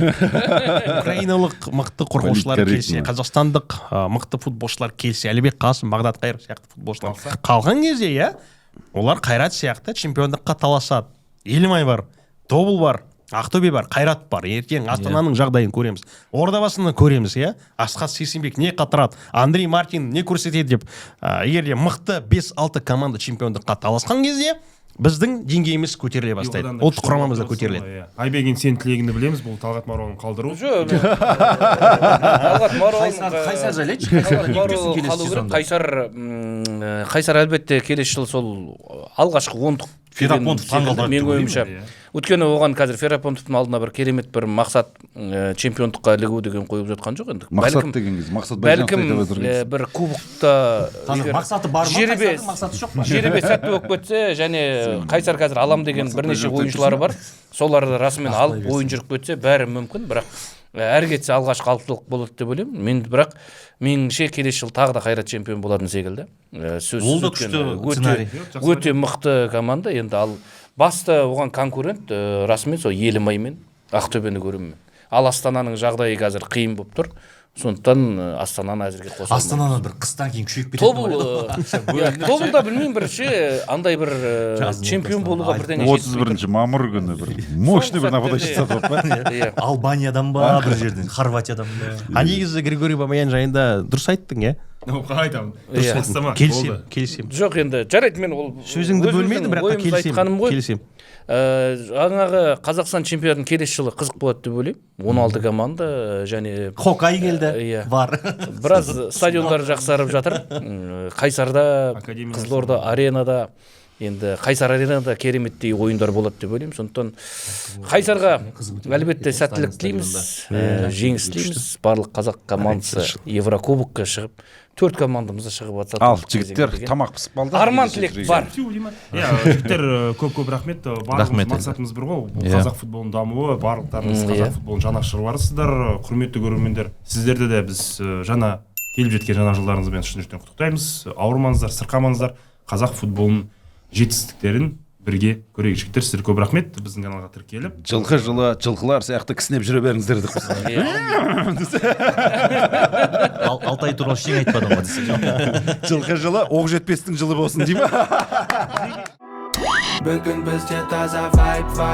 украиналық мықты қорғаушылар келсе, қазақстандық мықты футболшылар келсе, Әлібек Қасым, Бағдат Қайыр сияқты футболшылар қалған кезде, иә, олар Қайрат сияқты чемпиондыққа таласады. Елімай бар, Тобыл бар, Ақтөбе бар, Қайрат бар. Ертең Астананың жағдайын көреміз. Ордабасыны көреміз, иә. Асқат Сейсенбек не қатырады, Андрей Мартин не көрсетеді деп. Егер де мықты 5-6 команда чемпиондыққа таласқан кезде, біздің деңгейіміз көтеріле бастайды. Ұлттық құрамамыз да көтеріледі. Айбек, сен тілегіңді білеміз, бұл Талғат Маруанын қалдыру. Талғат Маруанын Қайсар жайлайшы. Қайсар әлбетте келесі жыл сол алғашқы 10-дық Ферапонтов таңғалдырады мен ойымша. Өйткені оған қазір Ферапонтовтың алдына бір керемет бір мақсат чемпиондыққа ілігу деген қойып жатқан жоқ енді. Мақсат деген кезде, мақсат бәлкім бір кубокта мақсаты бар ма, мақсаты жоқ па? Жеребе сәтті болып кетсе, және Қайсар қазір алам деген бірнеше ойыншылары бар. Соларды расымен алып ойын жүріп кетсе, бәрі мүмкін, бірақ әр кетсе алғашқы алтылық болады деп ойлаймын. Мен бірақ меніңше келесі жыл тағы да Қайрат чемпион болатын секілді. Ол да күшті сценарий. Өте мықты команда. Енді ал басты оған конкурент расымен сол Елімай мен Ақтөбені көремін. Ал Астананың жағдайы қазір қиын болып тұр. Сондықтан Астананы әзірге қосамын. Астананы бір қыстан кейін күшейіп кетеді. Тобылда білмеймін бірше андай бір чемпион болуға бірдеңе 31 мамыр күні бір мощный бір нападающий сатып па? Албаниядан ба, бір жерден, Хорватиядан ба. Негізі Григорий Бабаян жайында дұрыс айттың, иә? Қалай айтамын? Келісем. Жоқ енді, жарайды, мен ол сөзіңді бөлмейді, бірақ келісем. Жаңағы Қазақстан чемпионатының келесі жылы қызық болады деп ойлаймын. 16 команда және Хоккей келді, бар. Біраз стадиондар жақсарып жатыр. Қайсарда, Қызылорда аренада, енді Қайсар аренада кереметтей ойындар болады деп ойлаймын. Сондықтан Қайсарға әлбетте сәттілік тілейміз, жеңіс тілейміз. Барлық қазақ командасы Еврокубокқа шығып, 4 командамызда шығып жатса. Ал жігіттер тамақ пісіп қалды. Арман тілек бар. Иә, жігіттер көп рахмет. Барлық мақсатымыз бір ғой. Бұл қазақ футболының дамуы, барлықтарыңыз қазақ футболының жанашырларысыздар, құрметті көрермендер. Сіздерді де біз жаңа келіп жеткен жаңа жылдарыңызбен шын жүректен құттықтаймыз. Ауырмаңыздар, сырқамаңыздар, қазақ футболының жетістіктерін бірге көрейік. Жігіттер, сіздерге көп рахмет біздің каналға тіркеліп. Жылқы жылы жылқылар сияқты кісінеп жүре беріңіздер деп. Алтай туралы ештеңе айтпадым ғой десе. Жылқы жылы оқ жетпестің жылы болсын дей ма? Бүгін бізде таза vibe.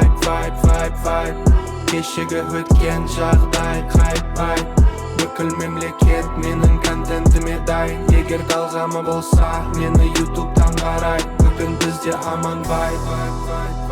Кешегі өткен жағдай хайп. Бүкіл мемлекет менің контентіме дайын. Егер талғамы болса, мені ютубтан қарай. Бүгін бізде аман vibe.